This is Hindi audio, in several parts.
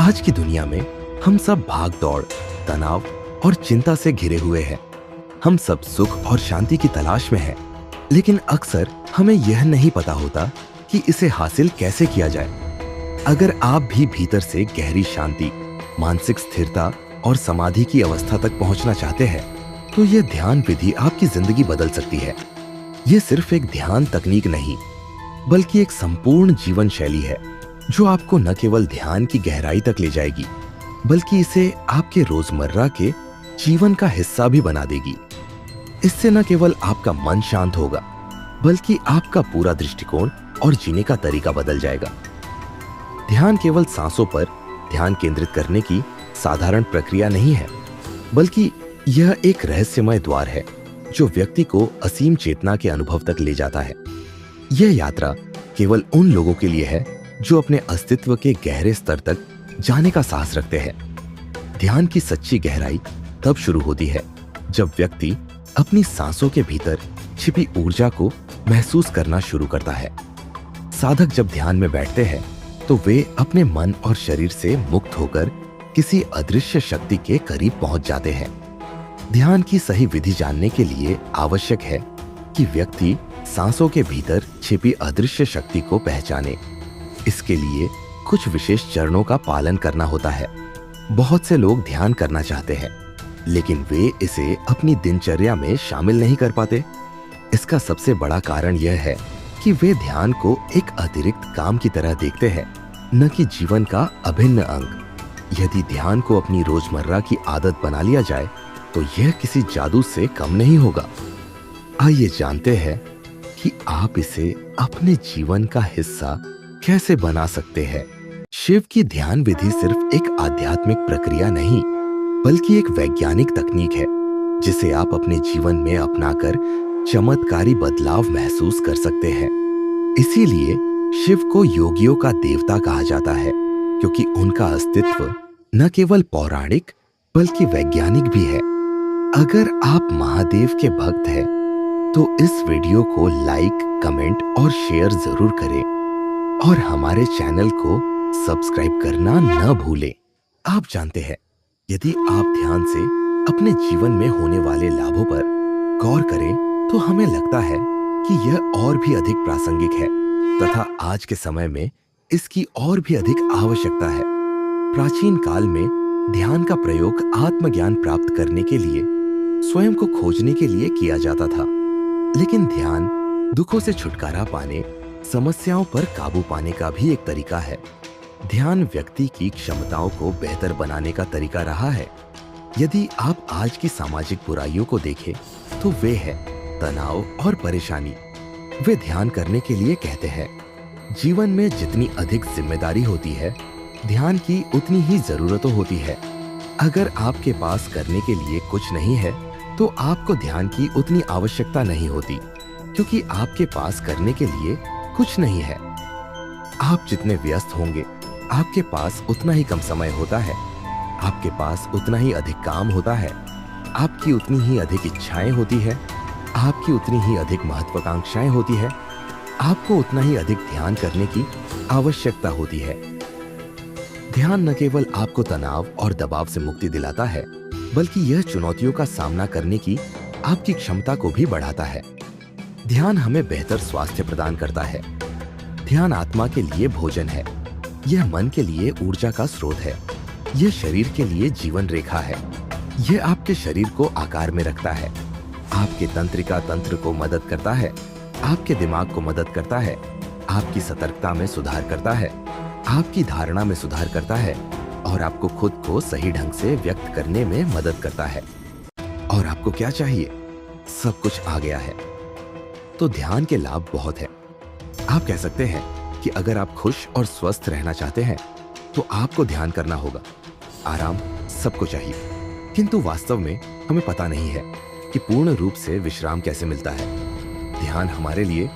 आज की दुनिया में हम सब भाग दौड़, तनाव और चिंता से घिरे हुए हैं। हम सब सुख और शांति की तलाश में हैं, लेकिन अक्सर हमें यह नहीं पता होता कि इसे हासिल कैसे किया जाए। अगर आप भी भीतर से गहरी शांति, मानसिक स्थिरता और समाधि की अवस्था तक पहुंचना चाहते हैं, तो यह ध्यान विधि आपकी जिंदगी बदल सकती है। यह सिर्फ एक ध्यान तकनीक नहीं, बल्कि एक संपूर्ण जीवन शैली है जो आपको न केवल ध्यान की गहराई तक ले जाएगी, बल्कि इसे आपके रोजमर्रा के जीवन का हिस्सा भी बना देगी। इससे न केवल आपका मन शांत होगा, बल्कि आपका पूरा दृष्टिकोण और जीने का तरीका बदल जाएगा। ध्यान केवल सांसों पर ध्यान केंद्रित करने की साधारण प्रक्रिया नहीं है, बल्कि यह एक रहस्यमय द्वार है जो व्यक्ति को असीम चेतना के अनुभव तक ले जाता है। यह यात्रा केवल उन लोगों के लिए है जो अपने अस्तित्व के गहरे स्तर तक जाने का साहस रखते हैं। ध्यान की सच्ची गहराई तब शुरू होती है जब व्यक्ति अपनी सांसों के भीतर छिपी ऊर्जा को महसूस करना शुरू करता है। साधक जब ध्यान में बैठते हैं तो वे अपने मन और शरीर से मुक्त होकर किसी अदृश्य शक्ति के करीब पहुंच जाते हैं। ध्यान की सही विधि जानने के लिए आवश्यक है कि व्यक्ति सांसों के भीतर छिपी अदृश्य शक्ति को पहचाने। इसके लिए कुछ विशेष चरणों का पालन करना होता है। बहुत से लोग ध्यान करना चाहते हैं, लेकिन वे इसे अपनी दिनचर्या में शामिल नहीं कर पाते। इसका सबसे बड़ा कारण यह है कि वे ध्यान को एक अतिरिक्त काम की तरह देखते हैं, न कि जीवन का अभिन्न अंग। यदि ध्यान को अपनी रोजमर्रा की आदत बना लिया जाए तो यह किसी जादू से कम नहीं होगा। आइए जानते हैं कि आप इसे अपने जीवन का हिस्सा कैसे बना सकते हैं। शिव की ध्यान विधि सिर्फ एक आध्यात्मिक प्रक्रिया नहीं, बल्कि एक वैज्ञानिक तकनीक है जिसे आप अपने जीवन में अपनाकर चमत्कारी बदलाव महसूस कर सकते हैं। इसीलिए शिव को योगियों का देवता कहा जाता है, क्योंकि उनका अस्तित्व न केवल पौराणिक बल्कि वैज्ञानिक भी है। अगर आप महादेव के भक्त हैं, तो इस वीडियो को लाइक, कमेंट और शेयर जरूर करें और हमारे चैनल को सब्सक्राइब करना न भूलें। आप जानते हैं, यदि आप ध्यान से अपने जीवन में होने वाले लाभों पर गौर करें तो हमें लगता है कि यह और भी अधिक प्रासंगिक है तथा आज के समय में इसकी और भी अधिक आवश्यकता है। प्राचीन काल में ध्यान का प्रयोग आत्मज्ञान प्राप्त करने के लिए, स्वयं को खोजने के लिए किया जाता था। लेकिन ध्यान दुखों से छुटकारा पाने, समस्याओं पर काबू पाने का भी एक तरीका है। ध्यान व्यक्ति की क्षमताओं को बेहतर बनाने का तरीका रहा है। यदि आप आज की सामाजिक बुराइयों को देखें तो वे है तनाव और परेशानी। वे ध्यान करने के लिए कहते हैं। जीवन में जितनी अधिक जिम्मेदारी होती है, ध्यान की उतनी ही जरूरतों होती है। अगर आपके पास करने के लिए कुछ नहीं है तो आपको ध्यान की उतनी आवश्यकता नहीं होती, क्योंकि आपके पास करने के लिए कुछ नहीं है। आप जितने व्यस्त होंगे, आपके पास उतना ही कम समय होता है। आपके पास उतना ही अधिक काम होता है। आपकी उतनी ही अधिक इच्छाएं होती है। आपकी उतनी ही अधिक महत्वाकांक्षाएं होती है। आपको उतना ही अधिक ध्यान करने की आवश्यकता होती है। ध्यान न केवल आपको तनाव और दबाव से मुक्ति दिलाता है, बल्कि यह चुनौतियों का सामना करने की आपकी क्षमता को भी बढ़ाता है। ध्यान हमें बेहतर स्वास्थ्य प्रदान करता है। ध्यान आत्मा के लिए भोजन है। यह मन के लिए ऊर्जा का स्रोत है। यह शरीर के लिए जीवन रेखा है। यह आपके शरीर को आकार में रखता है, आपके तंत्रिका तंत्र को मदद करता है, आपके दिमाग को मदद करता है, आपकी सतर्कता में सुधार करता है, आपकी धारणा में सुधार करता है और आपको खुद को सही ढंग से व्यक्त करने में मदद करता है। और आपको क्या चाहिए? सब कुछ आ गया है। तो ध्यान के लाभ बहुत है। आप कह सकते हैं कि अगर आप खुश और स्वस्थ रहना चाहते हैं तो आपको ध्यान करना होगा। आराम सबको चाहिए, किंतु वास्तव में हमें पता नहीं है कि पूर्ण रूप से विश्राम कैसे मिलता है। ध्यान हमारे लिए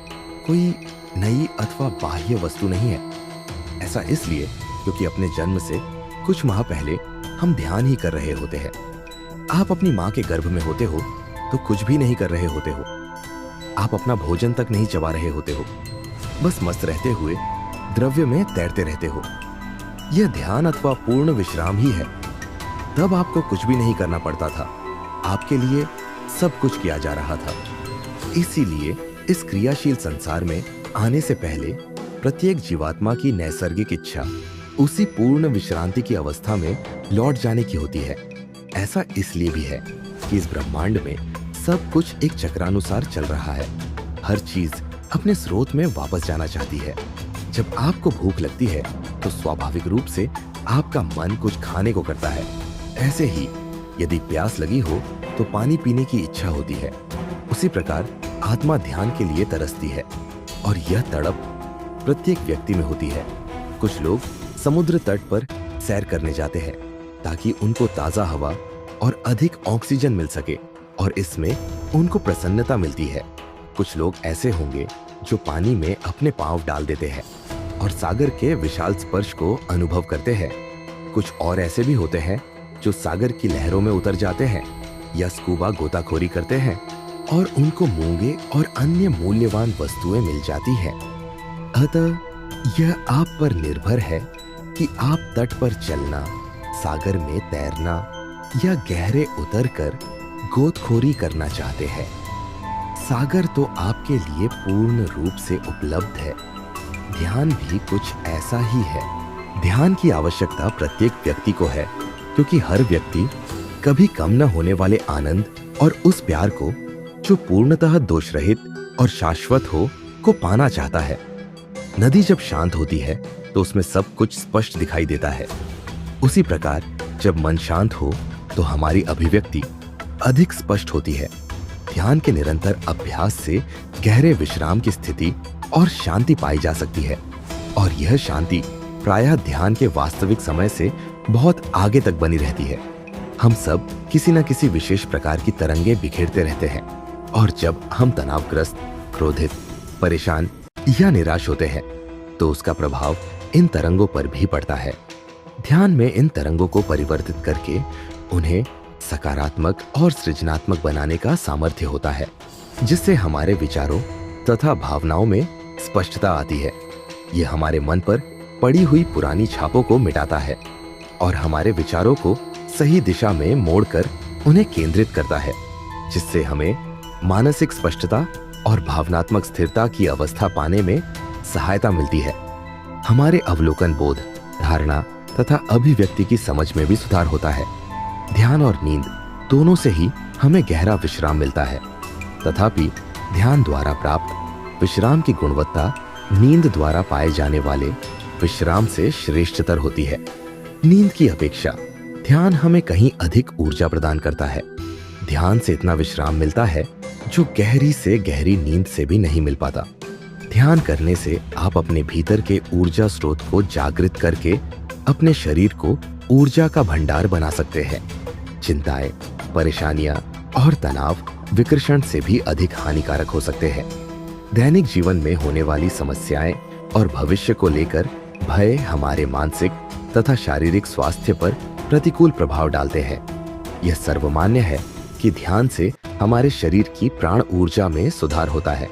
कोई नई अथवा बाह्य वस्तु नहीं है। ऐसा इसलिए क्योंकि अपने जन्म से कुछ माह पहले हम ध्यान ही कर रहे होते हैं। आप अपनी माँ के गर्भ में होते हो तो कुछ भी नहीं कर रहे होते हो। आप अपना भोजन तक नहीं चबा रहे होते हो, बस मस्त रहते हुए द्रव्य में तैरते रहते हो। यह ध्यान अथवा पूर्ण विश्राम ही है। तब आपको कुछ भी नहीं करना पड़ता था, आपके लिए सब कुछ किया जा रहा था। इसीलिए इस क्रियाशील संसार में आने से पहले प्रत्येक जीवात्मा की नैसर्गिक इच्छा उसी पूर्ण विश्रांति की अवस्था में लौट जाने की होती है। ऐसा इसलिए भी है कि इस ब्रह्मांड में सब कुछ एक चक्रानुसार चल रहा है। हर चीज अपने स्रोत में वापस जाना चाहती है। जब आपको भूख लगती है तो स्वाभाविक रूप से आपका मन कुछ खाने को करता है। ऐसे ही यदि प्यास लगी हो तो पानी पीने की इच्छा होती है। उसी प्रकार आत्मा ध्यान के लिए तरसती है और यह तड़प प्रत्येक व्यक्ति में होती है। कुछ लोग समुद्र तट पर सैर करने जाते हैं ताकि उनको ताजा हवा और अधिक ऑक्सीजन मिल सके और इसमें उनको प्रसन्नता मिलती है। कुछ लोग ऐसे होंगे जो पानी में अपने पांव डाल देते हैं और सागर के विशाल स्पर्श को अनुभव करते हैं। कुछ और ऐसे भी होते हैं जो सागर की लहरों में उतर जाते हैं या स्कूबा गोताखोरी करते हैं और उनको मूंगे और अन्य मूल्यवान वस्तुएं मिल जाती हैं। अतः यह आप पर निर्भर है कि आप तट पर चलना, सागर में तैरना या गहरे उतरकर गोताखोरी करना चाहते हैं। सागर तो आपके लिए पूर्ण रूप से उपलब्ध है। ध्यान भी कुछ ऐसा ही है। ध्यान की आवश्यकता प्रत्येक व्यक्ति को है क्योंकि हर व्यक्ति कभी कम न होने वाले आनंद और उस प्यार को जो पूर्णतः दोष रहित और शाश्वत हो को पाना चाहता है। नदी जब शांत होती है तो उसमें सब कुछ स्पष्ट दिखाई देता है। उसी प्रकार जब मन शांत हो तो हमारी अभिव्यक्ति अधिक स्पष्ट होती है। ध्यान के निरंतर अभ्यास से गहरे विश्राम की स्थिति और शांति पाई जा सकती है और यह शांति प्रायः ध्यान के वास्तविक समय से बहुत आगे तक बनी रहती है। हम सब किसी न किसी विशेष प्रकार की तरंगे बिखेरते रहते हैं और जब हम तनावग्रस्त, क्रोधित, परेशान या निराश होते हैं तो उसका प्रभाव इन तरंगों पर भी पड़ता है। ध्यान में इन तरंगों को परिवर्तित करके उन्हें सकारात्मक और सृजनात्मक बनाने का सामर्थ्य होता है, जिससे हमारे विचारों तथा भावनाओं में स्पष्टता आती है। यह हमारे मन पर पड़ी हुई पुरानी छापों को मिटाता है और हमारे विचारों को सही दिशा में मोड़कर उन्हें केंद्रित करता है, जिससे हमें मानसिक स्पष्टता और भावनात्मक स्थिरता की अवस्था पाने में सहायता मिलती है। हमारे अवलोकन बोध, धारणा तथा अभिव्यक्ति की समझ में भी सुधार होता है। ध्यान और नींद दोनों से ही हमें गहरा विश्राम मिलता है। तथापि ध्यान द्वारा प्राप्त विश्राम की गुणवत्ता नींद द्वारा पाए जाने वाले विश्राम से श्रेष्ठतर होती है। नींद की अपेक्षा ध्यान हमें कहीं अधिक ऊर्जा प्रदान करता है। ध्यान से इतना विश्राम मिलता है जो गहरी से गहरी नींद से भी नहीं मिल पाता। ध्यान करने से आप अपने भीतर के ऊर्जा स्रोत को जागृत करके अपने शरीर को ऊर्जा का भंडार बना सकते हैं। चिंताएं, परेशानियां और तनाव विकर्षण से भी अधिक हानिकारक हो सकते हैं। दैनिक जीवन में होने वाली समस्याएं और भविष्य को लेकर भय हमारे मानसिक तथा शारीरिक स्वास्थ्य पर प्रतिकूल प्रभाव डालते हैं। यह सर्वमान्य है कि ध्यान से हमारे शरीर की प्राण ऊर्जा में सुधार होता है।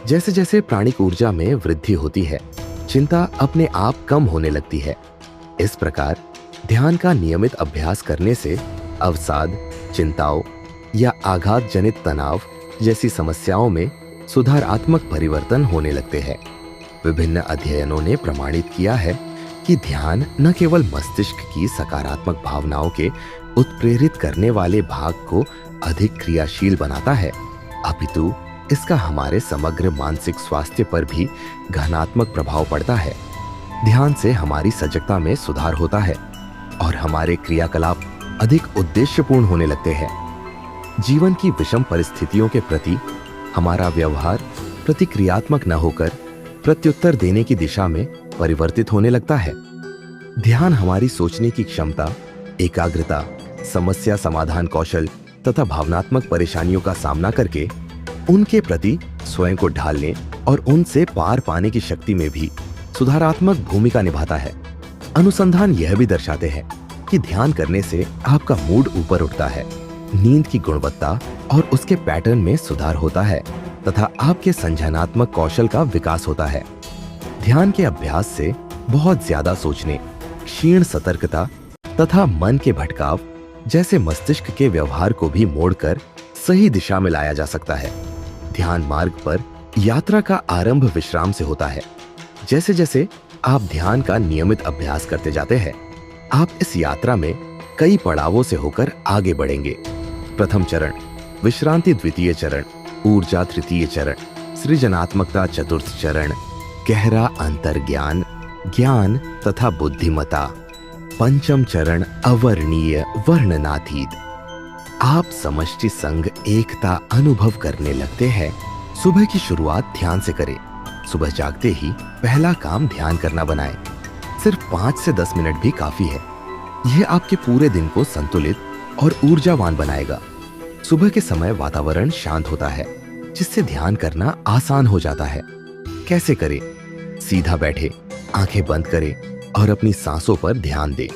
जैसे जैसे प्राणिक ऊर्जा में वृद्धि होती है, चिंता अपने आप कम होने लगती है। इस प्रकार ध्यान का नियमित अभ्यास करने से अवसाद, चिंताओं या आघात जनित तनाव जैसी समस्याओं में सुधारात्मक परिवर्तन होने लगते हैं। विभिन्न अध्ययनों ने प्रमाणित किया है कि ध्यान न केवल मस्तिष्क की सकारात्मक भावनाओं के उत्प्रेरित करने वाले भाग को अधिक क्रियाशील बनाता है, अपितु इसका हमारे समग्र मानसिक स्वास्थ्य पर भी घनात्मक प्रभाव पड़ता है। ध्यान से हमारी सजगता में सुधार होता है और हमारे क्रियाकलाप अधिक उद्देश्यपूर्ण होने लगते हैं। जीवन की विषम परिस्थितियों के प्रति हमारा व्यवहार प्रतिक्रियात्मक न होकर प्रत्युत्तर देने की दिशा में परिवर्तित होने लगता है। ध्यान हमारी सोचने की क्षमता, एकाग्रता, समस्या समाधान कौशल तथा भावनात्मक परेशानियों का सामना करके उनके प्रति स्वयं को ढालने और उनसे पार पाने की शक्ति में भी सुधारात्मक भूमिका निभाता है। अनुसंधान यह भी दर्शाते हैं कि ध्यान करने से आपका मूड ऊपर उठता है, नींद की गुणवत्ता और उसके पैटर्न में सुधार होता है तथा आपके संज्ञानात्मक कौशल का विकास होता है। ध्यान के अभ्यास से बहुत ज्यादा सोचने, क्षीण सतर्कता तथा मन के भटकाव जैसे मस्तिष्क के व्यवहार को भी मोड़कर सही दिशा में लाया जा सकता है। ध्यान मार्ग पर यात्रा का आरंभ विश्राम से होता है। जैसे जैसे आप ध्यान का नियमित अभ्यास करते जाते हैं, आप इस यात्रा में कई पड़ावों से होकर आगे बढ़ेंगे। प्रथम चरण विश्रांति, द्वितीय चरण ऊर्जा, तृतीय चरण सृजनात्मकता, चतुर्थ चरण गहरा अंतर्ज्ञान, ज्ञान तथा बुद्धिमता, पंचम चरण अवर्णीय, वर्णनातीत। आप समष्टि संग, एकता अनुभव करने लगते हैं। सुबह की शुरुआत ध्यान से करें। सुबह जागते ही पहला काम ध्यान करना बनाएं। सिर्फ 5 से 10 मिनट भी काफी है। यह आपके पूरे दिन को संतुलित और ऊर्जावान बनाएगा। सुबह के समय वातावरण शांत होता है, जिससे ध्यान करना आसान हो जाता है। कैसे करें? सीधा बैठे, आंखें बंद करें और अपनी सांसों पर ध्यान दें।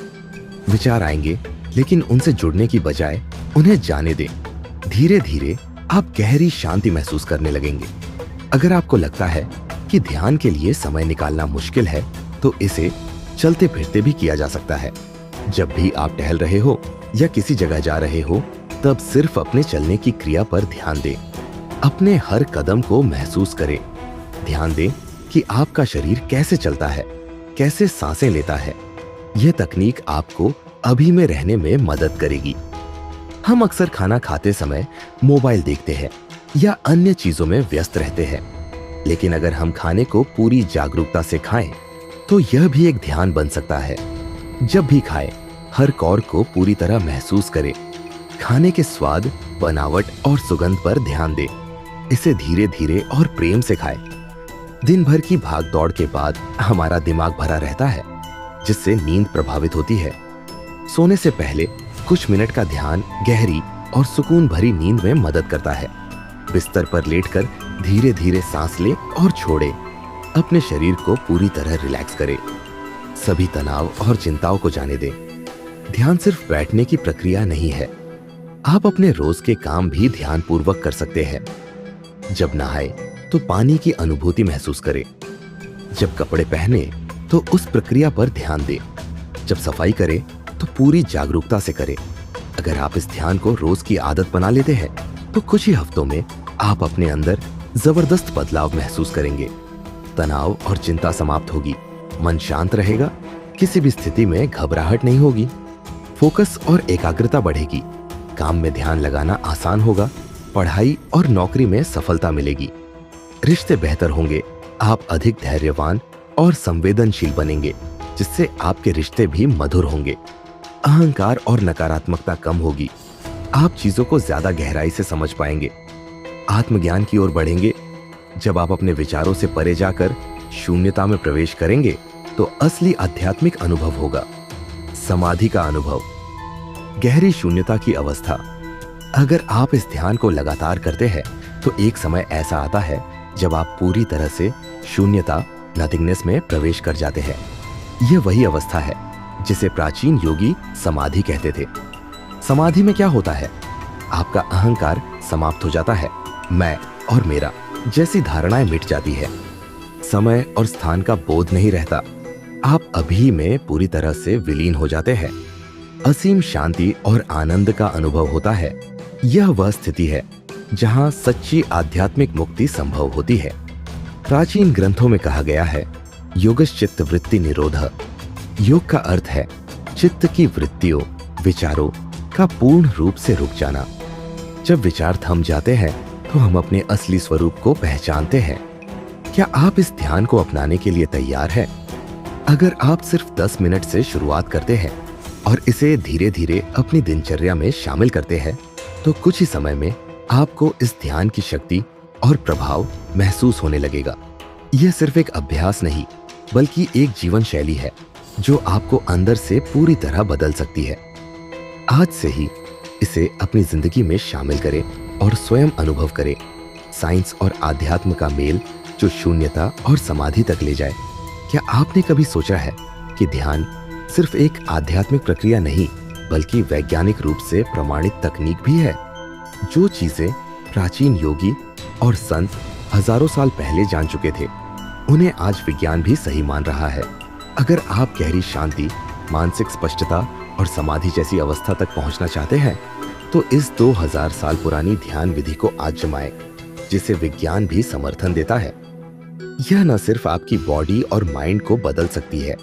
विचार आएंगे, लेकिन उनसे जुड़ने की बजाय उन्हें जाने दें। धीरे धीरे आप गहरी शांति महसूस करने लगेंगे। अगर आपको लगता है कि ध्यान के लिए समय निकालना मुश्किल है, तो इसे चलते फिरते भी किया जा सकता है। जब भी आप टहल रहे हो या किसी जगह जा रहे हो, तब सिर्फ अपने चलने की क्रिया पर ध्यान दें। अपने हर कदम को महसूस करें। ध्यान दें कि आपका शरीर कैसे चलता है, कैसे सांसें लेता है। यह तकनीक आपको अभी में रहने में मदद करेगी। हम अक्सर खाना खाते समय मोबाइल देखते हैं या अन्य चीजों में व्यस्त रहते हैं, लेकिन अगर हम खाने को पूरी जागरूकता से खाएं, तो यह भी एक ध्यान बन सकता है। जब भी खाएं, हर कौर को पूरी तरह महसूस करें। खाने के स्वाद, बनावट और सुगंध पर ध्यान दें। इसे धीरे धीरे और प्रेम से खाएं। दिन भर की भाग दौड़ के बाद हमारा दिमाग भरा रहता है, जिससे नींद प्रभावित होती है। सोने से पहले कुछ मिनट का ध्यान गहरी और सुकून भरी नींद में मदद करता है। बिस्तर पर लेटकर धीरे धीरे सांस लें और छोड़ें। अपने शरीर को पूरी तरह रिलैक्स करें। सभी तनाव और चिंताओं को जाने दें। ध्यान सिर्फ बैठने की प्रक्रिया नहीं है। आप अपने रोज के काम भी ध्यानपूर्वक कर सकते हैं। जब नहाए तो पानी की अनुभूति महसूस करें। जब कपड़े पहने तो उस प्रक्रिया पर ध्यान दें। जब सफाई करें तो पूरी जागरूकता से करें। अगर आप इस ध्यान को रोज की आदत बना लेते हैं, तो कुछ ही हफ्तों में आप अपने अंदर जबरदस्त बदलाव महसूस करेंगे। तनाव और चिंता समाप्त होगी, मन शांत रहेगा, किसी भी स्थिति में घबराहट नहीं होगी, फोकस और एकाग्रता बढ़ेगी, काम में ध्यान लगाना आसान होगा, पढ़ाई और नौकरी में सफलता मिलेगी, रिश्ते बेहतर होंगे, आप अधिक धैर्यवान और संवेदनशील बनेंगे, जिससे आपके रिश्ते भी मधुर होंगे। अहंकार और नकारात्मकता कम होगी, आप चीजों को ज्यादा गहराई से समझ पाएंगे, आत्मज्ञान की ओर बढ़ेंगे। जब आप अपने विचारों से परे जाकर शून्यता में प्रवेश करेंगे, तो असली आध्यात्मिक अनुभव होगा। समाधि का अनुभव, गहरी शून्यता की अवस्था। अगर आप इस ध्यान को लगातार करते हैं, तो एक समय ऐसा आता है जब आप पूरी तरह से शून्यता, नथिंगनेस में प्रवेश कर जाते हैं। यह वही अवस्था है जिसे प्राचीन योगी समाधि कहते थे। समाधि में क्या होता है? आपका अहंकार समाप्त हो जाता है, मैं और मेरा जैसी धारणाएं मिट जाती है। समय और स्थान का बोध नहीं रहता, आप अभी में पूरी तरह से विलीन हो जाते हैं। असीम शांति और आनंद का अनुभव होता है। यह वह स्थिति है जहां सच्ची आध्यात्मिक मुक्ति संभव होती है। प्राचीन ग्रंथों में कहा गया है, योगश्चित्त वृत्ति निरोध। योग का अर्थ है चित्त की वृत्तियों, विचारों का पूर्ण रूप से रुक जाना। जब विचार थम जाते हैं, तो हम अपने असली स्वरूप को पहचानते हैं। क्या आप इस ध्यान को अपनाने के लिए तैयार हैं? अगर आप सिर्फ 10 मिनट से शुरुआत करते हैं और इसे धीरे धीरे अपनी दिनचर्या में शामिल करते हैं, तो कुछ ही समय में आपको इस ध्यान की शक्ति और प्रभाव महसूस होने लगेगा। यह सिर्फ एक अभ्यास नहीं, बल्कि एक जीवन शैली है जो आपको अंदर से पूरी तरह बदल सकती है। आज से ही इसे अपनी जिंदगी में शामिल करें और स्वयं अनुभव करें। साइंस और आध्यात्म का मेल जो शून्यता और समाधि तक ले जाए। क्या आपने कभी सोचा है कि ध्यान सिर्फ एक आध्यात्मिक प्रक्रिया नहीं, बल्कि वैज्ञानिक रूप से प्रमाणित तकनीक भी है? जो चीजें प्राचीन योगी और संत हजारों साल पहले जान चुके थे, उन्हें आज विज्ञान भी सही मान रहा है। अगर आप गहरी शांति, मानसिक स्पष्टता और समाधि जैसी अवस्था तक पहुंचना चाहते हैं तो इस 2000 साल पुरानी ध्यान विधि को आजमाएं, जिसे विज्ञान भी समर्थन देता है। यह न सिर्फ आपकी बॉडी और माइंड को बदल सकती है,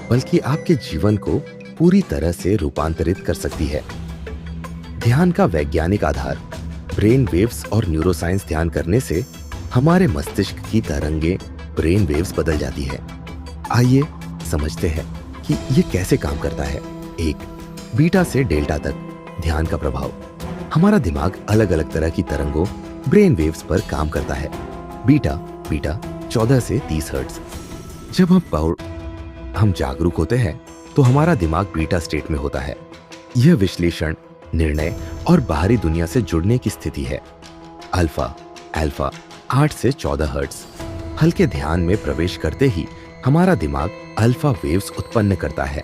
बल्कि आपके जीवन को पूरी तरह से रूपांतरित कर सकती है। ध्यान का वैज्ञानिक आधार। ब्रेन वेव्स और न्यूरोसाइंस। ध्यान करने से हमारे मस्तिष्क की तरंगें ब्रेन वेव्स बदल जाती है। आइए समझते हैं कि ये कैसे काम करता है। 1. बीटा से डेल्टा तक ध्यान का प्रभाव। हमारा दिमाग अलग अलग तरह की तरंगों ब्रेन वेव्स पर काम करता है। बीटा 14 से 30 हर्ट्ज। जब हम जागरूक होते हैं तो हमारा दिमाग बीटा स्टेट में होता है। यह विश्लेषण, निर्णय और बाहरी दुनिया से जुड़ने की स्थिति है। अल्फा 8 से 14 हर्ट्ज। हल्के ध्यान में प्रवेश करते ही हमारा दिमाग अल्फा वेव्स उत्पन्न करता है,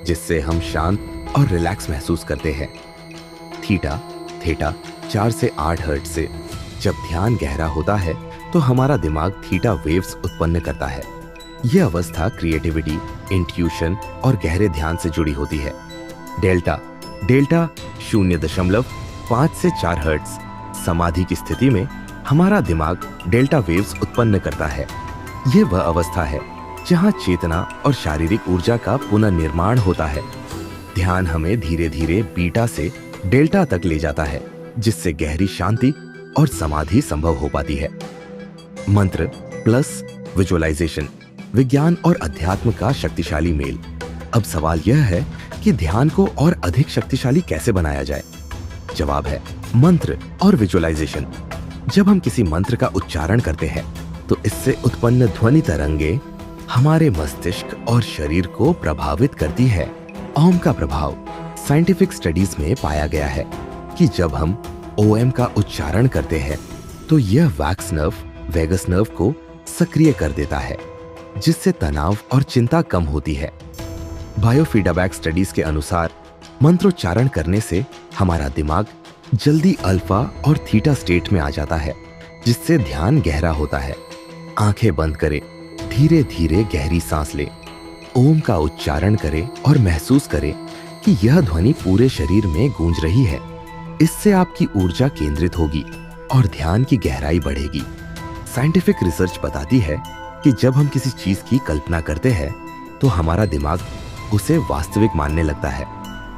जिससे हम शांत और रिलैक्स महसूस करते हैं। थीटा 4 से 8 हर्ट्ज से जब ध्यान गहरा होता है तो हमारा दिमाग थीटा वेव्स उत्पन्न करता है। यह अवस्था क्रिएटिविटी, इंट्यूशन और गहरे ध्यान से जुड़ी होती है। डेल्टा 0.5 से 4 हर्ट्ज। समाधि की स्थिति में हमारा दिमाग डेल्टा वेव्स उत्पन्न करता है। यह वह अवस्था है जहां चेतना और शारीरिक ऊर्जा का पुनर्निर्माण होता है। ध्यान हमें धीरे धीरे बीटा से डेल्टा तक ले जाता है, जिससे गहरी शांति और समाधि संभव हो पाती है। मंत्र प्लस विजुअलाइजेशन। विज्ञान और अध्यात्म का शक्तिशाली मेल। अब सवाल यह है कि ध्यान को और अधिक शक्तिशाली कैसे बनाया जाए। जवाब है मंत्र और विजुअलाइजेशन। जब हम किसी मंत्र का उच्चारण करते हैं तो इससे उत्पन्न ध्वनि तरंगे हमारे मस्तिष्क और शरीर को प्रभावित करती है। ओम का प्रभाव साइंटिफिक स्टडीज में पाया गया है कि जब हम ओएम का उच्चारण करते हैं तो यह वेगस नर्व को सक्रिय कर देता है, जिससे तनाव और चिंता कम होती है। बायोफीडबैक स्टडीज के अनुसार मंत्रोच्चारण करने से हमारा दिमाग जल्दी अल्फा और थीटा स्टेट में आ जाता है, जिससे ध्यान गहरा होता है। आंखें बंद करें, धीरे धीरे गहरी सांस लें, ओम का उच्चारण करें और महसूस करें कि यह ध्वनि पूरे शरीर में गूंज रही है। इससे आपकी ऊर्जा केंद्रित होगी और ध्यान की गहराई बढ़ेगी। साइंटिफिक रिसर्च बताती है कि जब हम किसी चीज की कल्पना करते हैं तो हमारा दिमाग उसे वास्तविक मानने लगता है।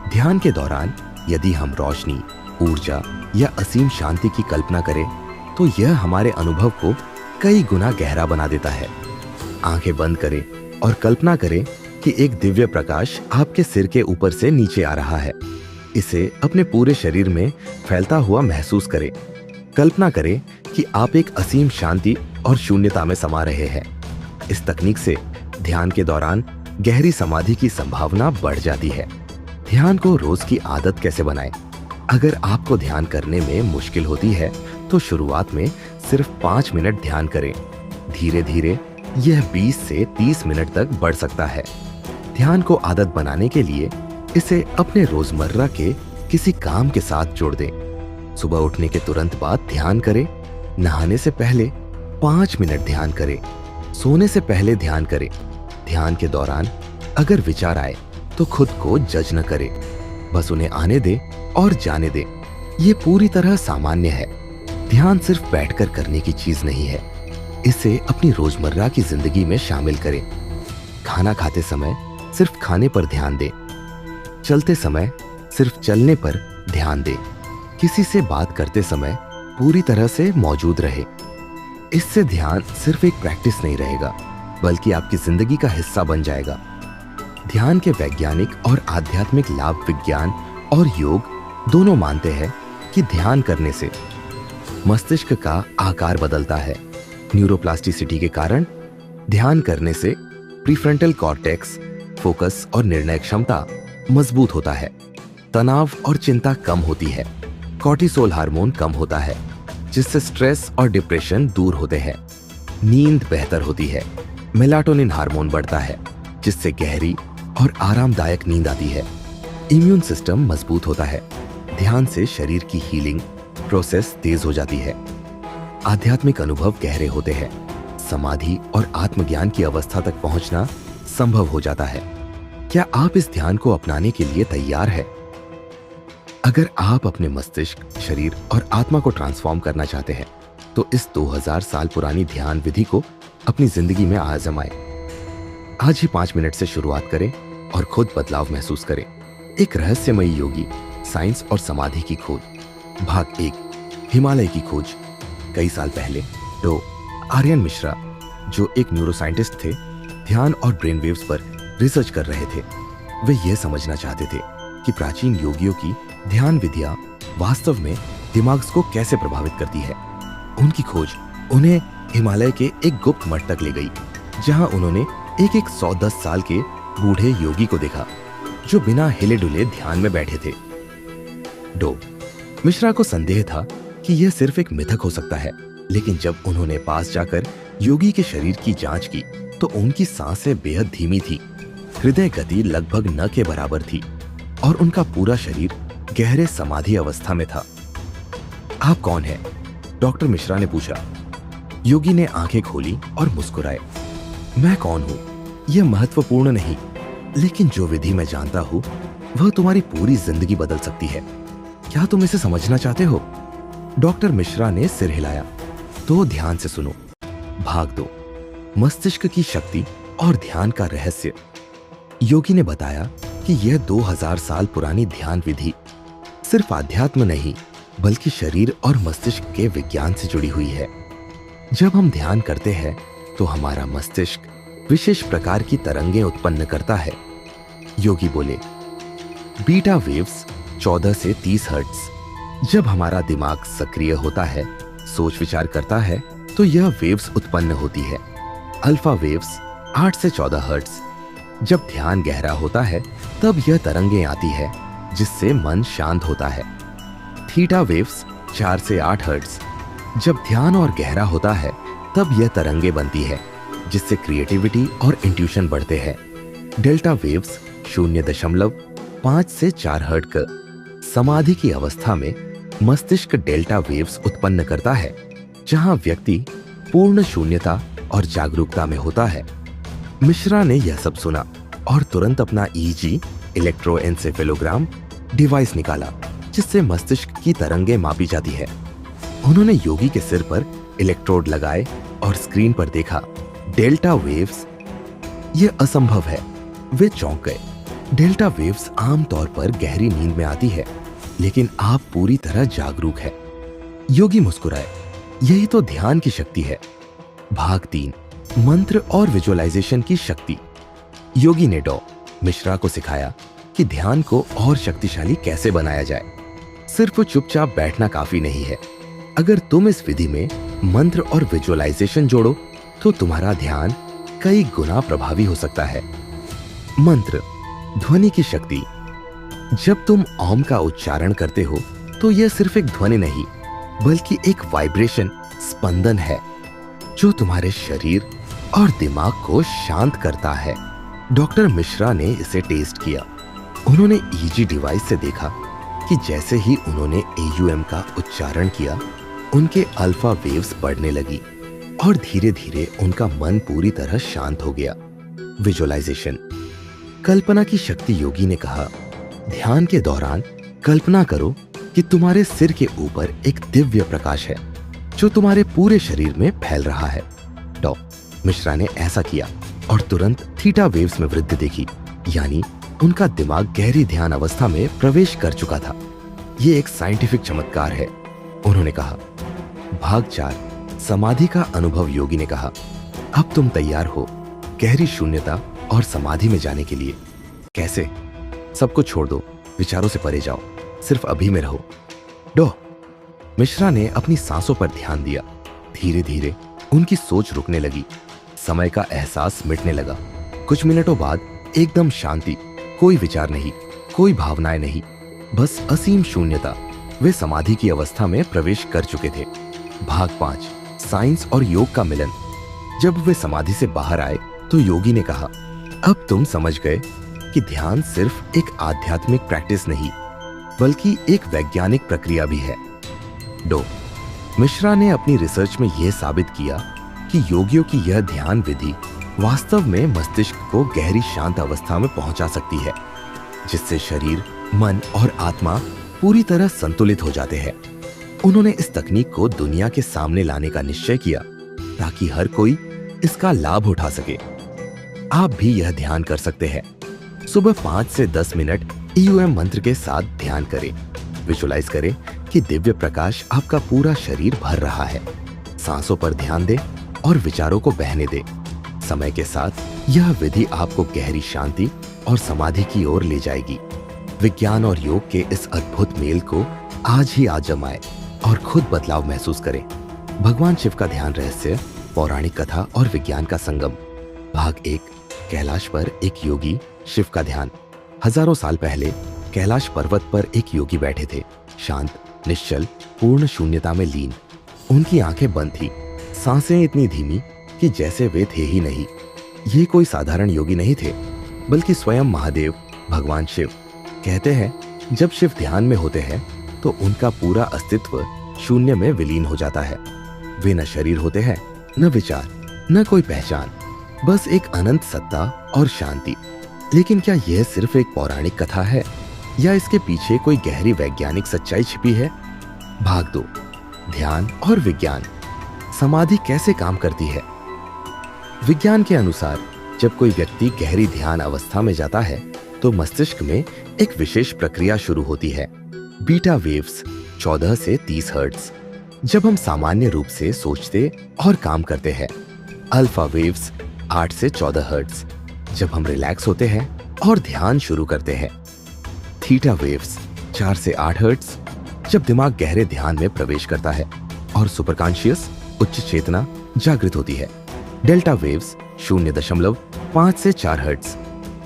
ध्यान के दौरान यदि हम रोशनी, ऊर्जा या असीम शांति की कल्पना करें तो यह हमारे अनुभव को कई गुना गहरा बना देता है। आंखें बंद करें और कल्पना करें कि एक दिव्य प्रकाश आपके सिर के ऊपर से नीचे आ रहा है। इसे अपने पूरे शरीर में फैलता हुआ महसूस करें। कल्पना करें कि आप एक असीम शांति और शून्यता में समा रहे हैं। इस तकनीक से ध्यान के दौरान गहरी समाधि की संभावना बढ़ जाती है। ध्यान को रोज की आदत कैसे बनाएं? अगर आपको ध्यान करने में मुश्किल होती है तो शुरुआत में सिर्फ 5 मिनट ध्यान करें। धीरे धीरे यह 20 से 30 मिनट तक बढ़ सकता है। ध्यान को आदत बनाने के लिए इसे अपने रोजमर्रा के किसी काम के साथ जोड़ दें। सुबह उठने के तुरंत बाद ध्यान करें, नहाने से पहले 5 मिनट ध्यान करें, सोने से पहले ध्यान करें। ध्यान के दौरान अगर विचार आए तो खुद को जज न करें, बस उन्हें आने दें और जाने दें। ये पूरी तरह सामान्य है। ध्यान सिर्फ बैठकर करने की चीज नहीं है, इसे अपनी रोजमर्रा की जिंदगी में शामिल करें। खाना खाते समय सिर्फ खाने पर ध्यान दें, चलते समय सिर्फ चलने पर ध्यान दें, किसी से बात करते समय पूरी तरह से मौजूद रहे। इससे ध्यान सिर्फ एक प्रैक्टिस नहीं रहेगा, बल्कि आपकी जिंदगी का हिस्सा बन जाएगा। ध्यान के वैज्ञानिक और आध्यात्मिक लाभ विज्ञान और योग दोनों मानते हैं कि ध्यान करने से मस्तिष्क का आकार बदलता है। न्यूरोप्लास्टिसिटी के कारण ध्यान करने से प्रीफ्रंटल कॉर्टेक्स, फोकस और निर्णय क्षमता मजबूत होता है। तनाव और चिंता कम होती है। कॉर्टिसोल हार्मोन कम होता है, जिससे स्ट्रेस और डिप्रेशन दूर होते हैं। नींद बेहतर होती है। मेलाटोनिन हार्मोन बढ़ता है, जिससे गहरी और आरामदायक नींद आती है। इम्यून सिस्टम मजबूत होता है। ध्यान से शरीर की हीलिंग प्रोसेस तेज हो जाती है। आध्यात्मिक अनुभव गहरे होते हैं। समाधि और आत्मज्ञान की अवस्था तक पहुंचना संभव हो जाता है। क्या आप इस ध्यान को अपनाने के लिए तैयार है? अगर आप अपने मस्तिष्क, शरीर और आत्मा को ट्रांसफॉर्म करना चाहते हैं, तो इस 2000 साल पुरानी ध्यान विधि को अपनी जिंदगी में आजमाएं। आज ही 5 मिनट से शुरुआत करें और खुद बदलाव महसूस करें। एक रहस्यमयी योगी, साइंस और समाधि की खोज, भाग 1, हिमालय की खोज। कई साल पहले डॉ. आर्यन मिश्रा, जो एक न्यूरोसाइंटिस्ट थे, ध्यान और ब्रेन वेव्स पर रिसर्च कर रहे थे। वे यह समझना चाहते थे कि प्राचीन योगियों की ध्यान विधियां वास्तव में दिमाग को कैसे प्रभावित करती है। उनकी खोज उन्हें हिमालय के एक गुप्त मठ तक ले गई, जहां उन्होंने एक 110 साल के बूढ़े योगी को देखा, जो बिना हिले डुले ध्यान में बैठे थे। डॉ. मिश्रा को संदेह था कि यह सिर्फ एक मिथक हो सकता है, लेकिन जब उन्होंने पास जाकर योगी के शरीर की जांच की, तो उनकी सांसें बेहद धीमी थी, हृदय गति लगभग न के बराबर थी और उनका पूरा शरीर गहरे समाधि अवस्था में था। आप कौन हैं? डॉक्टर मिश्रा ने पूछा। योगी ने आंखें खोली और मुस्कुराए। मैं कौन हूं यह महत्वपूर्ण नहीं, लेकिन जो विधि मैं जानता हूं वह तुम्हारी पूरी जिंदगी बदल सकती है। क्या तुम इसे समझना चाहते हो? डॉक्टर मिश्रा ने सिर हिलाया। तो ध्यान से सुनो। भाग 2, मस्तिष्क की शक्ति और ध्यान का रहस्य। योगी ने बताया कि यह 2000 साल पुरानी ध्यान विधि सिर्फ आध्यात्म नहीं, बल्कि शरीर और मस्तिष्क के विज्ञान से जुड़ी हुई है। जब हम ध्यान करते हैं तो हमारा मस्तिष्क विशेष प्रकार की तरंगें उत्पन्न करता है। योगी बोले, बीटा वेव्स 14 से 30 हर्ट्ज। जब हमारा दिमाग सक्रिय होता है, सोच विचार करता है, तो यह वेव्स उत्पन्न होती है। अल्फा वेव्स 8 से 14 हर्ट्ज। जब ध्यान गहरा होता है, तब यह तरंगें आती है, जिससे मन शांत होता है। थीटा वेव्स 4 से 8 हर्ट्ज। जब ध्यान और गहरा होता है, तब यह तरंगें बनती है, जिससे क्रिएटिविटी और इंट्यूशन बढ़ते हैं। डेल्टा वेव्स 0.5 से 4 हर्ट्ज। समाधि की अवस्था में मस्तिष्क डेल्टा वेव्स उत्पन्न करता है, जहां व्यक्ति पूर्ण शून्यता और जागरूकता में होता है। मिश्रा ने यह सब सुना और तुरंत अपना ईईजी, इलेक्ट्रोएन्सेफेलोग्राम डिवाइस निकाला, जिससे मस्तिष्क की तरंगें मापी जाती है। उन्होंने योगी के सिर पर इलेक्ट्रोड लगाए और स्क्रीन पर देखा, डेल्टा वेव्स। यह असंभव है। वे चौंक गए। डेल्टा वेव्स आमतौर पर गहरी नींद में आती है, लेकिन आप पूरी तरह जागरूक है। योगी मुस्कुराए। यही तो ध्यान की शक्ति है। भाग 3, मंत्र और विजुअलाइजेशन की शक्ति। योगी ने डॉ. मिश्रा को सिखाया कि ध्यान को और शक्तिशाली कैसे बनाया जाए। सिर्फ चुपचाप बैठना काफी नहीं है। अगर तुम इस विधि में मंत्र और विजुअलाइजेशन जोड़ो, तो तुम्हारा ध्यान कई गुना प्रभावी हो सकता है। मंत्र, ध्वनि की शक्ति। जब तुम ओम का उच्चारण करते हो, तो यह सिर्फ एक ध्वनि नहीं, बल्कि एक वाइब्रेशन, स्पंदन है, जो तुम्हारे शरीर और दिमाग को शांत करता है। डॉक्टर मिश्रा ने इसे टेस्ट किया। उन्होंने ईईजी डिवाइस से देखा कि जैसे ही उन्होंने एयूएम का उच्चारण किया, उनके अल्फा वेव्स बढ़ने लगी और धीरे धीरे उनका मन पूरी तरह शांत हो गया। विजुअलाइजेशन, कल्पना की शक्ति। योगी ने कहा, ध्यान के दौरान कल्पना करो कि तुम्हारे सिर के ऊपर एक दिव्य प्रकाश है, जो तुम्हारे पूरे शरीर में फैल रहा है। डॉ. मिश्रा ने ऐसा किया और तुरंत थीटा वेव्स में वृद्धि देखी, यानी उनका दिमाग गहरी ध्यान अवस्था में प्रवेश कर चुका था। यह एक साइंटिफिक चमत्कार है, उन्होंने कहा। भाग 4, समाधि का अनुभव। योगी ने कहा, अब तुम तैयार हो गहरी शून्यता और समाधि में जाने के लिए। कैसे? सब कुछ छोड़ दो, विचारों से परे जाओ, सिर्फ अभी में रहो। डॉ. मिश्रा ने अपनी सांसों पर ध्यान दिया। धीरे धीरे उनकी सोच रुकने लगी, समय का एहसास मिटने लगा। कुछ मिनटों बाद एकदम शांति, कोई विचार नहीं, कोई भावनाएं नहीं, बस असीम शून्यता। वे समाधि की अवस्था में प्रवेश कर चुके थे। भाग 5, साइंस और योग का मिलन। जब वे समाधि से बाहर आए, तो योगी ने कहा, अब तुम समझ गए कि ध्यान सिर्फ एक आध्यात्मिक प्रैक्टिस नहीं, बल्कि एक वैज्ञानिक प्रक्रिया भी है। डॉ. मिश्रा ने अपनी रिसर्च में यह साबित किया कि योगियों की यह ध्यान विधि वास्तव में मस्तिष्क को गहरी शांत अवस्था में पहुंचा सकती है, जिससे शरीर, मन और आत्मा पूरी तरह संतुलित हो जाते हैं। उन्होंने इस तकनीक को दुनिया के सामने लाने का निश्चय किया ताकि हर कोई इसका लाभ उठा सके। आप भी यह ध्यान कर सकते हैं। सुबह 5 से 10 मिनट ईयूएम मंत्र के साथ ध्यान करें। विजुलाइज करें कि दिव्य प्रकाश आपका पूरा शरीर भर रहा है। सांसों पर ध्यान दें और विचारों को बहने दें। समय के साथ यह विधि आपको गहरी शांति और समाधि की ओर ले जाएगी। विज्ञान और योग के इस अद्भुत मेल को आज ही आजमाएं और खुद बदलाव महसूस करें। भगवान शिव का ध्यान रहस्य, पौराणिक कथा और विज्ञान का संगम। भाग 1। कैलाश पर एक योगी, शिव का ध्यान। हजारों साल पहले कैलाश पर्वत पर एक योगी बैठे थे, शांत, निश्चल, पूर्ण शून्यता में लीन। उनकी आंखें बंद थी, सांसें इतनी धीमी कि जैसे वे थे ही नहीं। ये कोई साधारण योगी नहीं थे, बल्कि स्वयं महादेव, भगवान शिव। कहते हैं जब शिव ध्यान में होते हैं तो उनका पूरा अस्तित्व शून्य में विलीन हो जाता है। वे न शरीर होते हैं, न विचार, न कोई पहचान, बस एक अनंत सत्ता और शांति। लेकिन क्या यह सिर्फ एक पौराणिक कथा है या इसके पीछे कोई गहरी वैज्ञानिक सच्चाई छिपी है? भाग 2। ध्यान और विज्ञान। समाधि कैसे काम करती है? विज्ञान के अनुसार जब कोई व्यक्ति गहरी ध्यान अवस्था में जाता है तो मस्तिष्क में एक विशेष प्रक्रिया शुरू होती है, बीटा वेव्स 14 से 30 हर्ट्ज। जब हम सामान्य रूप से सोचते और काम करते हैं, अल्फा वेव्स 8 से 14 हर्ट्ज। जब हम रिलैक्स होते हैं और ध्यान शुरू करते हैं, थीटा वेव्स 4 से 8 हर्ट्ज। जब दिमाग गहरे ध्यान में प्रवेश करता है और सुपरकॉन्शियस, उच्च चेतना जागृत होती है, डेल्टा वेव्स 0.5 से 4 हर्ट्ज।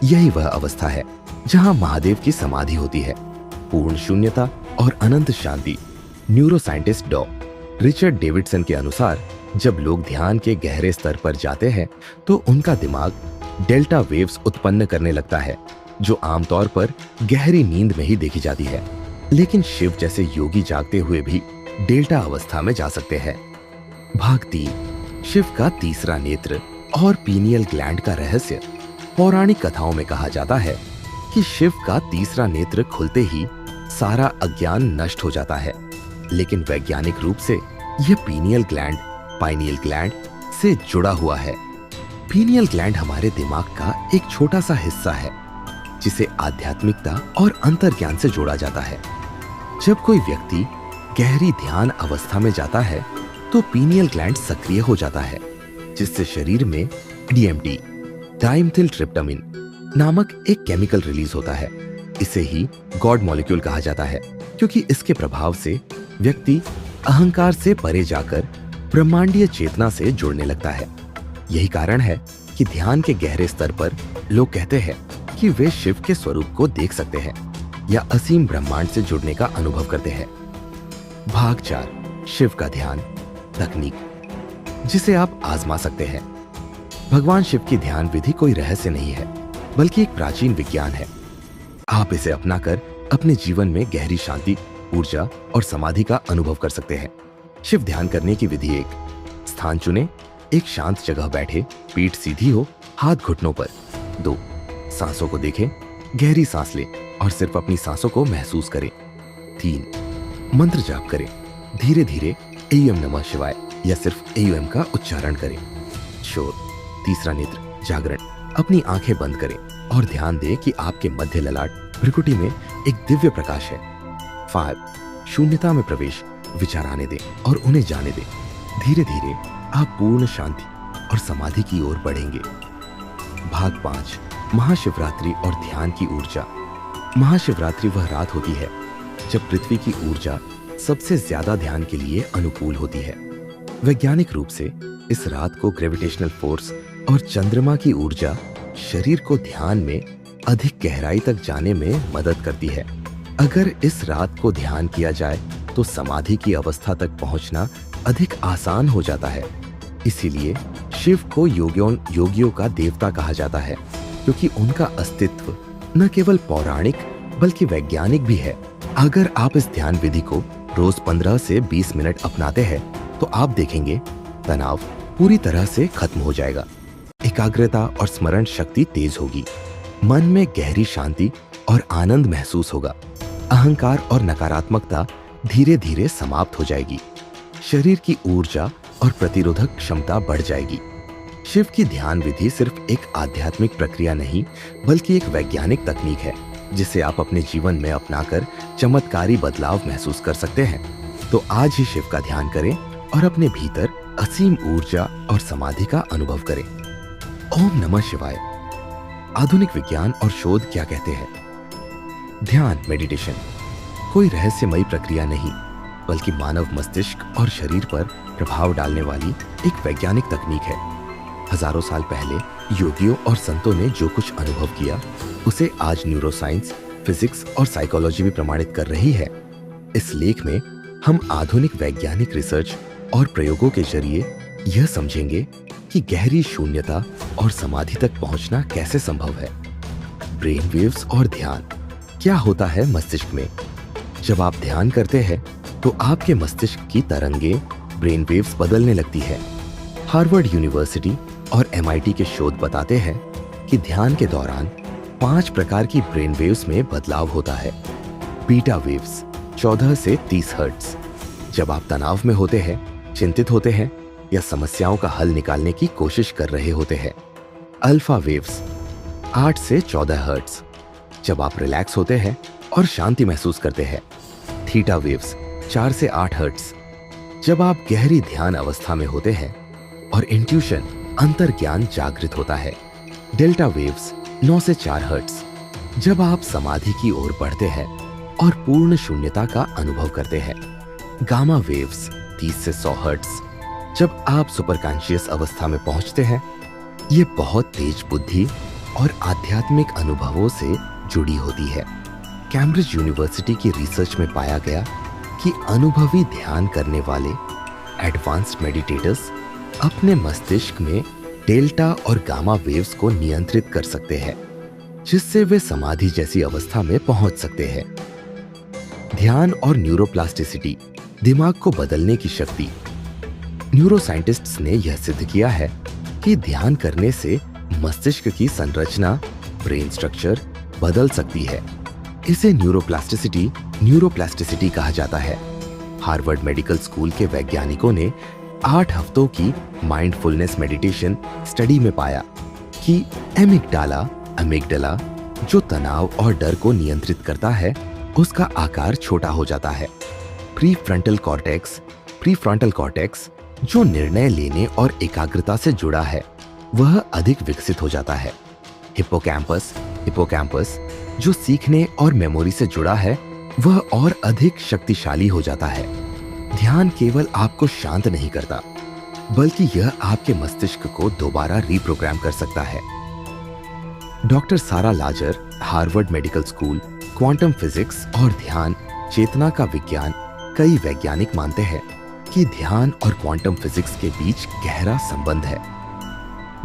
यही वह अवस्था है जहां महादेव की समाधि होती है, पूर्ण शून्यता और अनंत शांति। न्यूरो साइंटिस्ट डॉ. रिचर्ड डेविडसन के अनुसार जब लोग ध्यान के गहरे स्तर पर जाते हैं तो उनका दिमाग डेल्टा वेव्स उत्पन्न करने लगता है, जो आमतौर पर गहरी नींद में ही देखी जाती है। लेकिन शिव जैसे योगी जागते हुए भी डेल्टा अवस्था में जा सकते हैं। भाग 3। शिव का तीसरा नेत्र और पीनियल ग्लैंड का रहस्य। पौराणिक कथाओं में कहा जाता है कि शिव का तीसरा नेत्र खुलते ही सारा अज्ञान नष्ट हो जाता है। लेकिन वैज्ञानिक रूप से यह पीनियल ग्लैंड, पाइनियल ग्लैंड से जुड़ा हुआ है। पीनियल ग्लैंड हमारे दिमाग का एक छोटा सा हिस्सा है जिसे आध्यात्मिकता और अंतर्ज्ञान से जोड़ा जाता है। जब कोई व्यक्ति गहरी ध्यान अवस्था में जाता है तो पीनियल ग्लैंड सक्रिय हो जाता है, जिससे शरीर में डीएमटी, डाइमेथिलट्रिप्टामाइन नामक एक केमिकल रिलीज होता है। इसे ही गॉड मॉलिक्यूल कहा जाता है, क्योंकि इसके प्रभाव से व्यक्ति अहंकार से परे जाकर ब्रह्मांडीय चेतना से जुड़ने लगता है। यही कारण है कि ध्यान के गहरे स्तर पर लोग कहते हैं कि वे शिव के स्वरूप को देख सकते हैं या असीम ब्रह्मांड से जुड़ने का अनुभव करते हैं। भाग 4। शिव का ध्यान, तकनीक जिसे आप आजमा सकते हैं। भगवान शिव की ध्यान विधि कोई रहस्य नहीं है, बल्कि एक प्राचीन विज्ञान है। आप इसे अपनाकर अपने जीवन में गहरी शांति, ऊर्जा और समाधि का अनुभव कर सकते हैं। शिव ध्यान करने की विधि 1। स्थान चुनें। एक शांत जगह बैठे, पीठ सीधी हो, हाथ घुटनों पर। 2। सांसों को देखें, गहरी सांस लें और सिर्फ अपनी सांसों को महसूस करें। 3। मंत्र जाप करें, धीरे धीरे एयूएम नमः शिवाय या सिर्फ एयूएम का उच्चारण करें। शोर। तीसरा नेत्र, जागरण। अपनी आंखें बंद करें और ध्यान दें कि आपके मध्य ललाट, भ्रुकुटी में एक दिव्य प्रकाश है। 5। शून्यता में प्रवेश। विचार आने दें और उन्हें जाने दें। धीरे धीरे आप पूर्ण शांति और समाधि की ओर बढ़ेंगे। भाग 5। महाशिवरात्रि और ध्यान की ऊर्जा। महाशिवरात्रि वह रात होती है जब पृथ्वी की ऊर्जा सबसे ज्यादा ध्यान के लिए अनुकूल होती है। वैज्ञानिक रूप से इस रात को ग्रेविटेशनल फोर्स और चंद्रमा की ऊर्जा शरीर को ध्यान में अधिक गहराई तक जाने में मदद करती है। अगर इस रात को ध्यान किया जाए तो समाधि की अवस्था तक पहुंचना अधिक आसान हो जाता है। इसीलिए शिव को योगियों का देवता कहा जाता है, क्योंकि उनका अस्तित्व न केवल पौराणिक बल्कि वैज्ञानिक भी है। अगर आप इस ध्यान विधि को रोज 15 से 20 मिनट अपनाते हैं तो आप देखेंगे तनाव पूरी तरह से खत्म हो जाएगा। एक एकाग्रता और स्मरण शक्ति तेज होगी। मन में गहरी शांति और आनंद महसूस होगा। अहंकार और नकारात्मकता धीरे धीरे समाप्त हो जाएगी। शरीर की ऊर्जा और प्रतिरोधक क्षमता बढ़ जाएगी। शिव की ध्यान विधि सिर्फ एक आध्यात्मिक प्रक्रिया नहीं, बल्कि एक वैज्ञानिक तकनीक है जिसे आप अपने जीवन में अपनाकर चमत्कारी बदलाव महसूस कर सकते हैं। तो आज ही शिव का ध्यान करें और अपने भीतर असीम ऊर्जा और समाधि का अनुभव करें। ओम नमः शिवाय। आधुनिक विज्ञान और शोध क्या कहते हैं? ध्यान मेडिटेशन कोई रहस्यमयी प्रक्रिया नहीं, बल्कि मानव मस्तिष्क और शरीर पर प्रभाव डालने वाली एक वैज्ञानिक तकनीक है। हजारों साल पहले योगियों और संतों ने जो कुछ अनुभव किया, उसे आज न्यूरोसाइंस, फिजिक्स और साइकोलॉजी भी प्रमाणित कर रही है। इस लेख में हम आधुनिक वैज्ञानिक रिसर्च और प्रयोगों के जरिए यह समझेंगे कि गहरी शून्यता और समाधि तक पहुंचना कैसे संभव है। ब्रेन वेव्स और ध्यान। क्या होता है मस्तिष्क में? जब आप ध्यान करते हैं तो आपके मस्तिष्क की तरंगें, ब्रेन वेव्स बदलने लगती है। हार्वर्ड यूनिवर्सिटी और MIT के शोध बताते हैं कि ध्यान के दौरान 5 प्रकार की ब्रेन वेव्स में बदलाव होता है। बीटा वेव्स 14 से 30 हर्ट्ज, जब आप तनाव में होते हैं, चिंतित होते हैं या समस्याओं का हल निकालने की कोशिश कर रहे होते हैं। अल्फा वेव्स 8 से 14 हर्ट्ज, जब आप रिलैक्स होते हैं और शांति महसूस करते हैं। थीटा वेव्स 4 से 8 हर्ट्ज, जब आप गहरी ध्यान अवस्था में होते हैं और इंट्यूशन, अंतर्ज्ञान जागृत होता है। डेल्टा वेव्स 9 से 4 हर्ट्ज, जब आप समाधि की ओर बढ़ते हैं और पूर्ण शून्यता का अनुभव करते हैं। गामा वेव्स 30 से 100 हर्ट्ज, जब आप सुपर कॉन्शियस अवस्था में पहुंचते हैं। ये बहुत तेज बुद्धि और आध्यात्मिक अनुभवों से जुड़ी होती है। कैम्ब्रिज यूनिवर्सिटी की रिसर्च में पाया गया कि अनुभवी ध्यान करने वाले एडवांस्ड मेडिटेटर्स अपने मस्तिष्क में डेल्टा और गामा वेव्स को नियंत्रित कर सकते हैं, जिससे वे समाधि जैसी अवस्था में पहुंच सकते हैं। ध्यान और न्यूरोप्लास्टिसिटी, दिमाग को बदलने की शक्ति। न्यूरोसाइंटिस्ट्स ने यह सिद्ध किया है कि ध्यान करने से मस्तिष्क की संरचना, ब्रेन स्ट्रक्चर बदल सकती है। इसे न्यूरोप्लास्टिसिटी कहा जाता है। हार्वर्ड मेडिकल स्कूल के वैज्ञानिकों ने 8 हफ्तों की माइंडफुलनेस मेडिटेशन स्टडी में पाया कि एमिगडाला, जो तनाव और डर को नियंत्रित करता है, उसका आकार छोटा हो जाता है। प्रीफ्रंटल कॉर्टेक्स, जो निर्णय लेने और एकाग्रता से जुड़ा है, वह अधिक विकसित हो जाता है। हिप्पोकैम्पस, जो सीखने और मेमोरी से जुड़ा है, वह और अधिक शक्तिशाली हो जाता है। ध्यान केवल आपको शांत नहीं करता, बल्कि यह आपके मस्तिष्क को दोबारा रीप्रोग्राम कर सकता है। Doctor Sara Lazar, Harvard medical school, quantum physics और ध्यान चेतना का विज्ञान। कई वैज्ञानिक मानते हैं कि ध्यान और क्वांटम फिजिक्स के बीच गहरा संबंध है।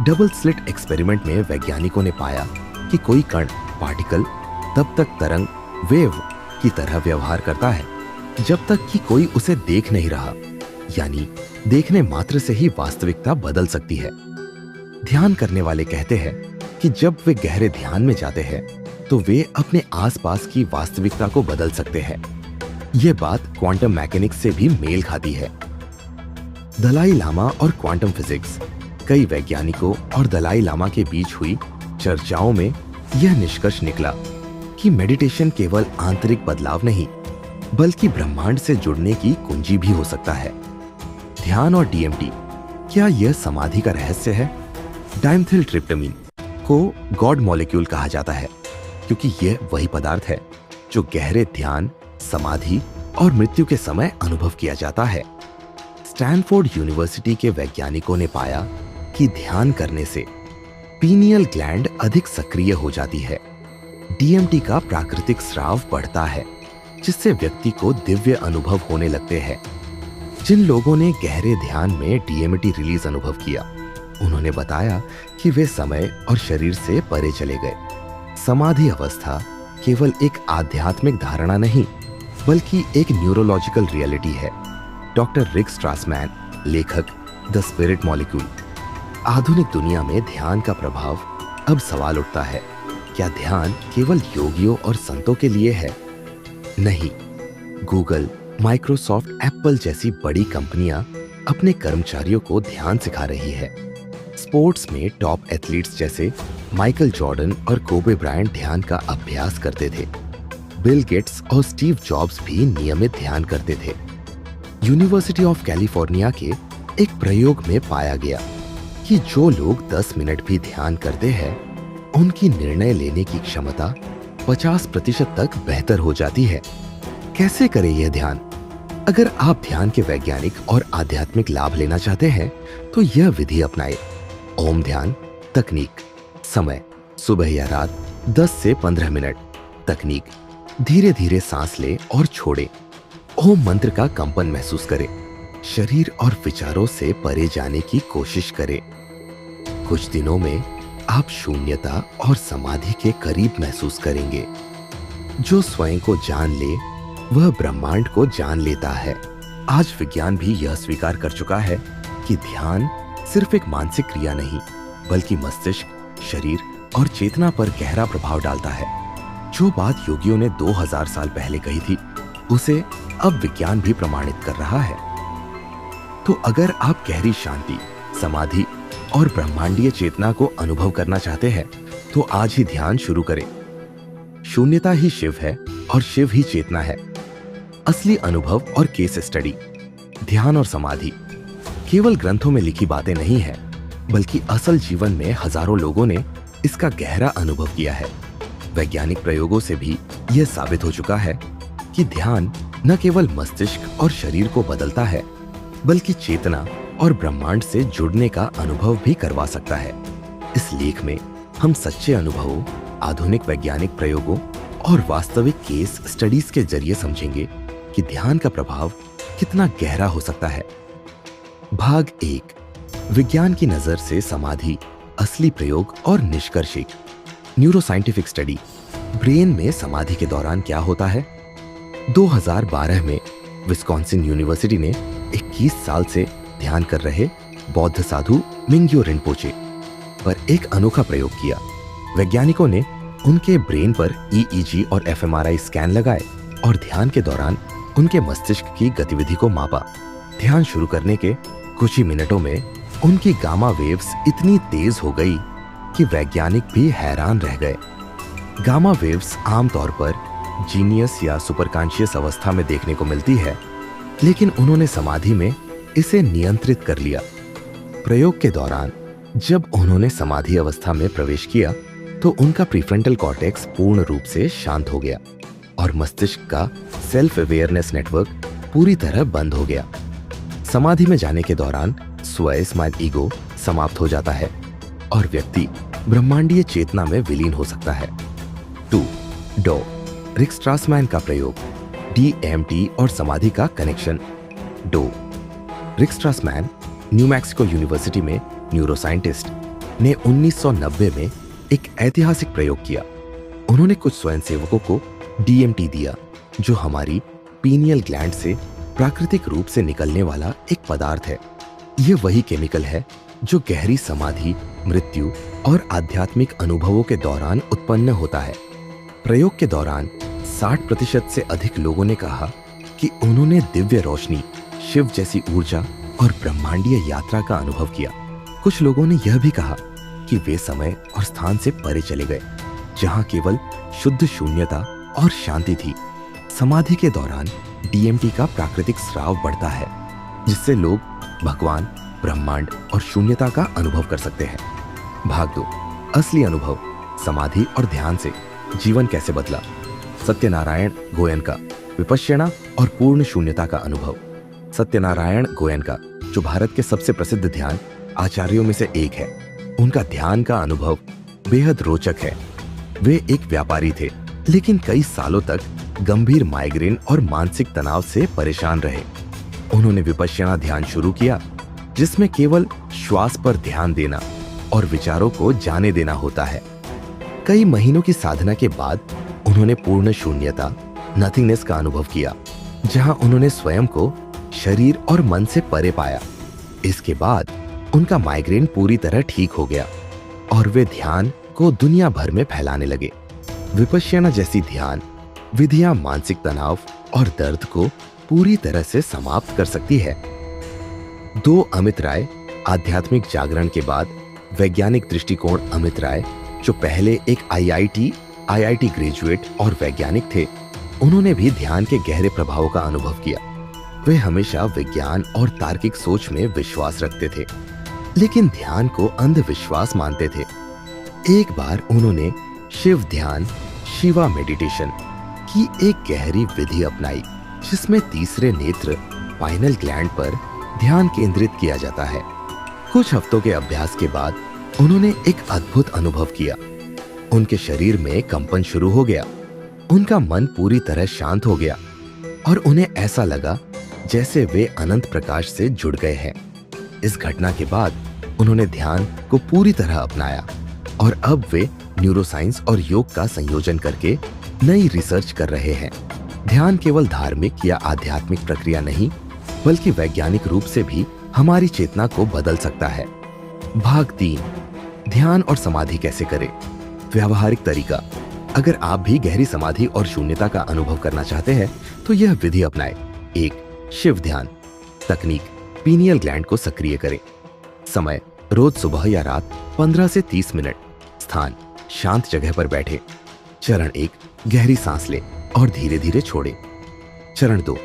डबल स्लिट एक्सपेरिमेंट में वैज्ञानिकों ने पाया कि कोई कण, पार्टिकल, तब तक तरंग, वेव की तरह व्यवहार करता है जब तक कि कोई उसे देख नहीं रहा। यानी देखने मात्र से ही वास्तविकता बदल सकती है। ध्यान करने वाले कहते हैं कि जब वे गहरे ध्यान में जाते हैं तो वे अपने आसपास की वास्तविकता को बदल सकते हैं। यह बात क्वांटम मैकेनिक्स से भी मेल खाती है। दलाई लामा और क्वांटम फिजिक्स। कई वैज्ञानिकों और दलाई लामा के बीच हुई चर्चाओं में यह निष्कर्ष निकला कि मेडिटेशन केवल आंतरिक बदलाव नहीं, बल्कि ब्रह्मांड से जुड़ने की कुंजी भी हो सकता है। ध्यान और DMT, क्या यह समाधि का रहस्य है? डाइमेथिलट्रिप्टामाइन को गॉड मॉलिक्यूल कहा जाता है, क्योंकि यह वही पदार्थ है जो गहरे ध्यान, समाधि और मृत्यु के समय अनुभव किया जाता है। स्टैनफोर्ड यूनिवर्सिटी के वैज्ञानिकों ने पाया कि ध्यान करने से पीनियल ग्लैंड अधिक सक्रिय हो जाती है। DMT का प्राकृतिक स्राव बढ़ता है, जिससे व्यक्ति को दिव्य अनुभव होने लगते हैं। जिन लोगों ने गहरे ध्यान में DMT रिलीज अनुभव किया, उन्होंने बताया कि वे समय और शरीर से परे चले गए। समाधि अवस्था केवल एक आध्यात्मिक धारणा नहीं, बल्कि एक न्यूरोलॉजिकल रियलिटी है। डॉक्टर रिक स्ट्रासमैन, लेखक द स्पिरिट मॉलिक्यूल, आधुनिक दुनिया में ध्यान का प्रभाव अब सवाल उठता है, क्या ध्यान केवल योगियों और संतों के लिए है? नहीं। गूगल, माइक्रोसॉफ्ट, एप्पल जैसी बड़ी कंपनियां अपने कर्मचारियों को ध्यान सिखा रही है। स्पोर्ट्स में टॉप एथलीट्स जैसे माइकल जॉर्डन और कोबे ब्रायंट ध्यान का अभ्यास करते थे। बिल गेट्स और स्टीव जॉब्स भी नियमित ध्यान करते थे। यूनिवर्सिटी ऑफ कैलिफोर्निया के एक प्रयोग में पाया गया कि जो लोग 10 मिनट भी ध्यान करते हैं, उनकी निर्णय लेने की क्षमता 50% तक बेहतर हो जाती है। कैसे करें यह ध्यान? अगर आप ध्यान के वैज्ञानिक और आध्यात्मिक लाभ लेना चाहते हैं, तो यह विधि अपनाएं। ओम ध्यान तकनीक। समय सुबह या रात 10 से 15 मिनट। तकनीक धीरे धीरे सांस लें और छोड़ें। ओम मंत्र का कंपन महसूस करें। शरीर और विचारों से परे जाने की कोशिश करें। कुछ दिनों में आप शून्यता और समाधि के करीब महसूस करेंगे। जो स्वयं को जान ले, वह ब्रह्मांड को जान लेता है। आज विज्ञान भी यह स्वीकार कर चुका है कि ध्यान सिर्फ एक मानसिक क्रिया नहीं, बल्कि मस्तिष्क, शरीर और चेतना पर गहरा प्रभाव डालता है। जो बात योगियों ने 2000 साल पहले कही थी, उसे अब विज्ञान भी प्रमाणित कर रहा है। तो अगर आप गहरी शांति, समाधि और ब्रह्मांडीय चेतना को अनुभव करना चाहते हैं, तो आज ही ध्यान शुरू करें। शून्यता ही शिव है और शिव ही चेतना है। असली अनुभव और केस स्टडी। ध्यान और समाधि केवल ग्रंथों में लिखी बातें नहीं है, बल्कि असल जीवन में हजारों लोगों ने इसका गहरा अनुभव किया है। वैज्ञानिक प्रयोगों से भी यह साबित हो चुका है कि ध्यान न केवल मस्तिष्क और शरीर को बदलता है, बल्कि चेतना और ब्रह्मांड से जुड़ने का अनुभव भी करवा सकता है। इस लेख में हम सच्चे अनुभवों, आधुनिक वैज्ञानिक प्रयोगों और वास्तविक केस स्टडीज के जरिए समझेंगे कि ध्यान का प्रभाव कितना गहरा हो सकता है। भाग 1, विज्ञान की नजर से समाधि, असली प्रयोग और निष्कर्ष। न्यूरोसाइंटिफिक स्टडी, ब्रेन में समाधि के दौरान क्या होता है। 2012 में विस्कॉन्सिन यूनिवर्सिटी ने 21 साल से ध्यान कर रहे बौद्ध साधु मिंग्यो रिनपोचे पर एक अनोखा प्रयोग किया। वैज्ञानिकों ने उनके ब्रेन पर ईईजी और एफएमआरआई स्कैन लगाए और ध्यान के दौरान उनके मस्तिष्क की गतिविधि को मापा। ध्यान शुरू करने के कुछ ही मिनटों में उनकी गामा वेव्स इतनी तेज हो गई कि वैज्ञानिक भी हैरान रह गए। गामा वेव्स आमतौर पर जीनियस या सुपरकॉन्शियस अवस्था में देखने को मिलती है, लेकिन उन्होंने समाधि में इसे नियंत्रित कर लिया। प्रयोग के दौरान जब उन्होंने समाधि अवस्था में प्रवेश किया, तो उनका प्रीफ्रंटल कॉर्टेक्स पूर्ण रूप से शांत हो गया और मस्तिष्क का सेल्फ अवेयरनेस नेटवर्क पूरी तरह बंद हो गया। समाधि में जाने के दौरान स्व स्माइल ईगो समाप्त हो जाता है और व्यक्ति ब्रह्मांडीय चेतना में विलीन हो सकता है। 2. डॉ. रिक स्ट्रासमैन का प्रयोग, डीएमटी और समाधि का कनेक्शन। डॉ. रिक स्ट्रासमैन, न्यू मैक्सिको यूनिवर्सिटी में न्यूरोसाइंटिस्ट, ने 1990 में एक ऐतिहासिक प्रयोग किया। उन्होंने कुछ स्वयंसेवकों को डीएमटी दिया, जो हमारी पीनियल ग्लैंड से प्राकृतिक रूप से निकलने वाला एक पदार्थ है। यह वही केमिकल है जो गहरी समाधि, मृत्यु और आध्यात्मिक अनुभवों के दौरान उत्पन्न होता है। प्रयोग के दौरान 60% से अधिक लोगों ने कहा कि उन्होंने दिव्य रोशनी, शिव जैसी ऊर्जा और ब्रह्मांडीय यात्रा का अनुभव किया। कुछ लोगों ने यह भी कहा कि वे समय और स्थान से परे चले गए, जहां केवल शुद्ध शून्यता और शांति थी। समाधि के दौरान डीएमटी का प्राकृतिक स्राव बढ़ता है, जिससे लोग भगवान, ब्रह्मांड और शून्यता का अनुभव कर सकते हैं। भाग 2, असली अनुभव, समाधि और ध्यान से जीवन कैसे बदला। सत्यनारायण गोयनका, विपश्यना और पूर्ण शून्यता का अनुभव। सत्यनारायण गोयनका, जो भारत के सबसे प्रसिद्ध ध्यान आचार्यों में से एक है, उनका ध्यान का अनुभव बेहद रोचक है। वे एक व्यापारी थे, लेकिन कई सालों तक गंभीर माइग्रेन और मानसिक तनाव से परेशान रहे। उन्होंने विपश्यना ध्यान शुरू किया, जिसमें केवल श्वास पर ध्यान देना और विचारों को जाने देना होता है। कई महीनों की साधना के बाद उन्होंने पूर्ण शून्यता, नथिंगनेस का अनुभव किया, जहां उन्होंने स्वयं को शरीर और मन से परे पाया। इसके बाद उनका माइग्रेन पूरी तरह ठीक हो गया और वे ध्यान को दुनिया भर में फैलाने लगे। विपश्यना जैसी ध्यान विधियां मानसिक तनाव और दर्द को पूरी तरह से समाप्त कर सकती है। 2 अमित राय आध्यात्मिक जागरण के बाद वैज्ञानिक दृष्टिकोण। अमित राय जो पहले एक आईआईटी ग्रेजुएट और वैज्ञानिक थे, उन्होंने भी ध्यान के गहरे प्रभावों का अनुभव किया। वे हमेशा विज्ञान और तार्किक सोच में विश्वास रखते थे, लेकिन ध्यान को अंधविश्वास मानते थे। एक बार उन्होंने शिव ध्यान, शिवा मेडिटेशन की एक गहरी विधि अपनाई, जिसमें तीसरे नेत्र पाइनल ग्लैंड पर ध्यान केंद्रित किया जाता है। कुछ हफ्तों के अभ्यास के बाद उन्होंने एक अद्भुत अनुभव किया। उनके शरीर में कंपन शुरू हो गया, उनका मन पूरी तरह शांत हो गया और उन्हें ऐसा लगा जैसे वे अनंत प्रकाश से जुड़ गए हैं। इस घटना के बाद उन्होंने ध्यान को पूरी तरह अपनाया और अब वे न्यूरोसाइंस और योग का संयोजन करके नई रिसर्च कर रहे हैं। ध्यान केवल धार्मिक या आध्यात्मिक प्रक्रिया नहीं, बल्कि वैज्ञानिक रूप से भी हमारी चेतना को बदल सकता है। भाग 3, ध्यान और समाधि कैसे करें? व्यावहारिक तरीका। अगर आप भी गहरी समाधि और शून्यता का अनुभव करना चाहते हैं तो यह विधि अपनाएं। 1. शिव ध्यान तकनीक। पीनियल ग्लैंड को सक्रिय करें। समय रोज सुबह या रात 15 से 30 मिनट। स्थान शांत जगह पर बैठे। चरण 1, गहरी सांस लें और धीरे धीरे छोड़ें। चरण 2,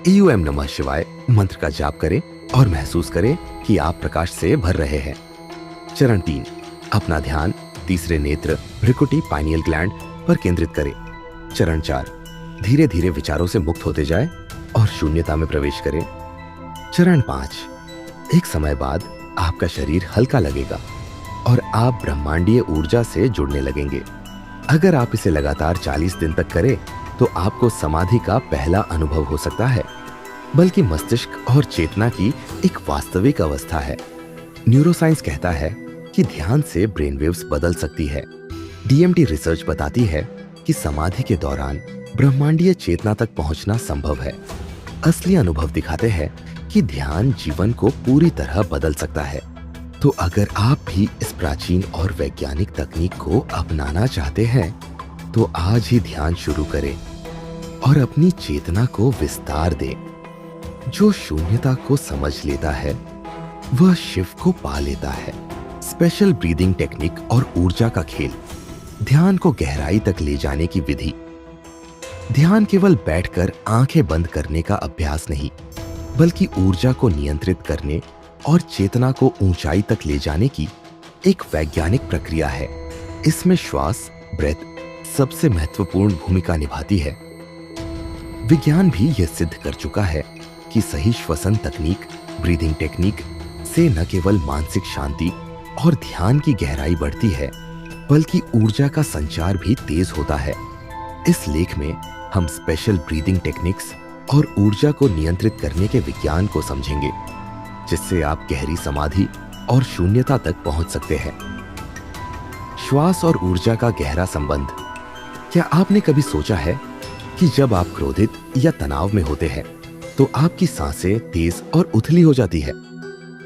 ईयूएम नमः शिवाय मंत्र का जाप करें और महसूस करें कि आप प्रकाश से भर रहे हैं। चरण 3, अपना ध्यान तीसरे नेत्र भ्रिकुटी पाइनियल ग्लैंड पर केंद्रित करें। चरण 4, धीरे धीरे विचारों से मुक्त होते जाएं और शून्यता में प्रवेश करें। चरण 5, एक समय बाद आपका शरीर हल्का लगेगा और आप ब्रह्मांडीय ऊर्जा से जुड़ने लगेंगे। अगर आप इसे लगातार 40 दिन तक करें तो आपको समाधि का पहला अनुभव हो सकता है, बल्कि मस्तिष्क और चेतना की एक वास्तविक अवस्था है। न्यूरोसाइंस कहता है कि ध्यान से ब्रेन वेव्स बदल सकती है। डीएमटी रिसर्च बताती है कि समाधि के दौरान ब्रह्मांडीय चेतना तक पहुंचना संभव है। असली अनुभव दिखाते हैं कि ध्यान जीवन को पूरी तरह बदल सकता है। तो अगर आप भी इस प्राचीन और वैज्ञानिक तकनीक को अपनाना चाहते हैं तो आज ही ध्यान शुरू करें और अपनी चेतना को विस्तार दें। जो शून्यता को समझ लेता है वह शिव को पा लेता है। स्पेशल ब्रीदिंग टेक्निक और ऊर्जा का खेल। ध्यान को गहराई तक ले जाने की विधि। ध्यान केवल बैठकर आंखें बंद करने का अभ्यास नहीं, बल्कि ऊर्जा को नियंत्रित करने और चेतना को ऊंचाई तक ले जाने की एक वैज्ञानिक प्रक्रिया है। इसमें श्वास, ब्रेथ सबसे महत्वपूर्ण भूमिका निभाती है। विज्ञान भी यह सिद्ध कर चुका है कि सही श्वसन तकनीक, ब्रीदिंग टेक्निक से न केवल मानसिक शांति और ध्यान की गहराई बढ़ती है, बल्कि ऊर्जा का संचार भी तेज होता है। इस लेख में हम स्पेशल ब्रीदिंग टेक्निक्स और ऊर्जा को नियंत्रित करने के विज्ञान को समझेंगे, जिससे आप गहरी समाधि और शून्यता तक पहुंच सकते हैं। श्वास और ऊर्जा का गहरा संबंध। क्या आपने कभी सोचा है कि जब आप क्रोधित या तनाव में होते हैं तो आपकी सांसें तेज और उथली हो जाती है,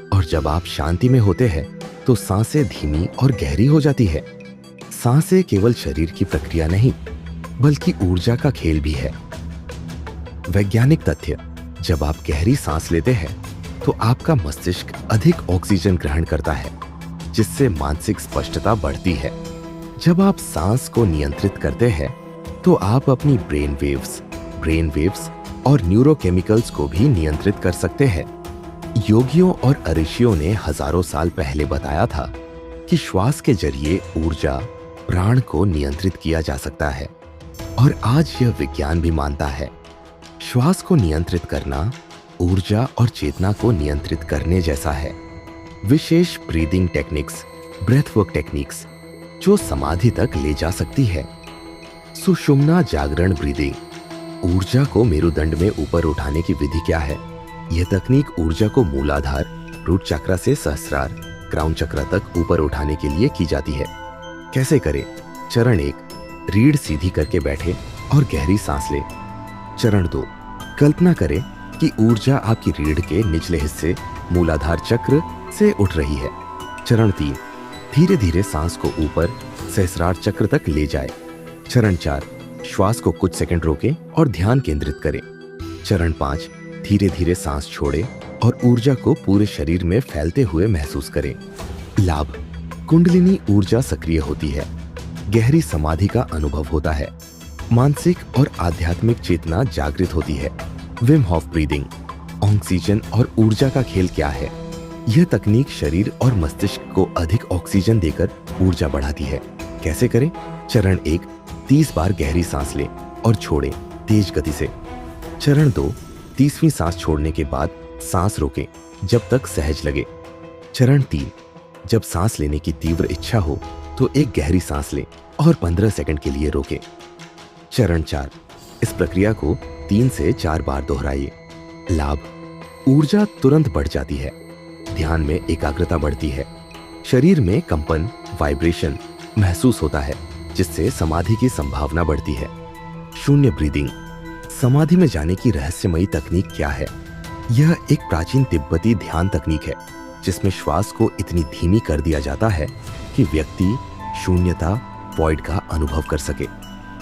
और जब आप शांति में होते हैं तो सांसें धीमी और गहरी हो जाती है। सांसें केवल शरीर की प्रक्रिया नहीं, बल्कि ऊर्जा का खेल भी है। वैज्ञानिक तथ्य। जब आप गहरी सांस लेते हैं तो आपका मस्तिष्क अधिक ऑक्सीजन ग्रहण करता है, जिससे मानसिक स्पष्टता बढ़ती है। जब आप सांस को नियंत्रित करते हैं तो आप अपनी ब्रेन वेव्स और न्यूरोकेमिकल्स को भी नियंत्रित कर सकते हैं। योगियों और ऋषियों ने हजारों साल पहले बताया था कि श्वास के जरिए ऊर्जा, प्राण को नियंत्रित किया जा सकता है, और आज यह विज्ञान भी मानता है। श्वास को नियंत्रित करना ऊर्जा और चेतना को नियंत्रित करने जैसा है। विशेष ब्रीदिंग टेक्निक्स, ब्रेथवर्क टेक्निक्स जो समाधि तक ले जा सकती है। सुषुम्ना जागरण ब्रीदिंग। ऊर्जा को मेरुदंड में ऊपर उठाने की विधि क्या है? यह तकनीक ऊर्जा को मूलाधार, रूट चक्र से सहस्रार, क्राउन चक्र तक ऊपर उठाने के लिए की जाती है। कैसे करें? चरण 1, रीढ़ सीधी करके बैठे और गहरी सांस लें। चरण 2, कल्पना करें कि ऊर्जा आपकी रीढ़ के निचले हिस्से मूलाधार चक्र से उठ रही है। चरण 3, धीरे धीरे सांस को ऊपर सहस्रार चक्र तक ले जाए। चरण 4, श्वास को कुछ सेकंड रोके और ध्यान केंद्रित करें। चरण 5, धीरे धीरे सांस छोड़े और ऊर्जा को पूरे शरीर में फैलते हुए महसूस करें। लाभ: कुंडलिनी ऊर्जा सक्रिय होती है, गहरी समाधि का अनुभव होता है, मानसिक और आध्यात्मिक चेतना जागृत होती है। विम हॉफ ब्रीदिंग, ऑक्सीजन और ऊर्जा का खेल क्या है? यह तकनीक शरीर और मस्तिष्क को अधिक ऑक्सीजन देकर ऊर्जा बढ़ाती है। कैसे करें? चरण 1, 30 बार गहरी सांस लें और छोड़ें तेज गति से। चरण 2, 30वीं सांस छोड़ने के बाद सांस रोकें जब तक सहज लगे। चरण 3, जब सांस लेने की तीव्र इच्छा हो तो एक गहरी सांस लें और 15 सेकंड के लिए रोकें। चरण 4, इस प्रक्रिया को 3 से 4 बार दोहराइए। लाभ: ऊर्जा तुरंत बढ़ जाती है, ध्यान में एकाग्रता बढ़ती है, शरीर में कंपन वाइब्रेशन महसूस होता है, जिससे समाधि की संभावना बढ़ती है। शून्य ब्रीदिंग, समाधि में जाने की रहस्यमयी तकनीक क्या है? यह एक प्राचीन तिब्बती ध्यान तकनीक है जिसमें श्वास को इतनी धीमी कर दिया जाता है कि व्यक्ति शून्यता वॉइड का अनुभव कर सके।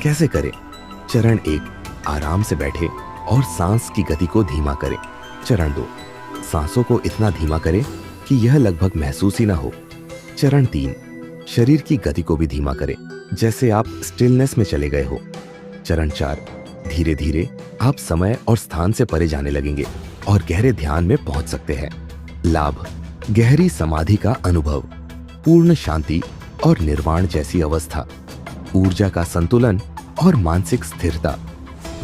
कैसे करें? चरण 1, आराम से बैठे और सांस की गति को धीमा करें। चरण 2, सांसों को इतना धीमा करें कि यह लगभग महसूस ही ना हो। चरण 3, शरीर की गति को भी धीमा करें, जैसे आप स्टिलनेस में चले गए हो। चरण 4, धीरे धीरे आप समय और स्थान से परे जाने लगेंगे और गहरे ध्यान में पहुंच सकते हैं। लाभ: गहरी समाधि का अनुभव, पूर्ण शांति और निर्वाण जैसी अवस्था, ऊर्जा का संतुलन और मानसिक स्थिरता।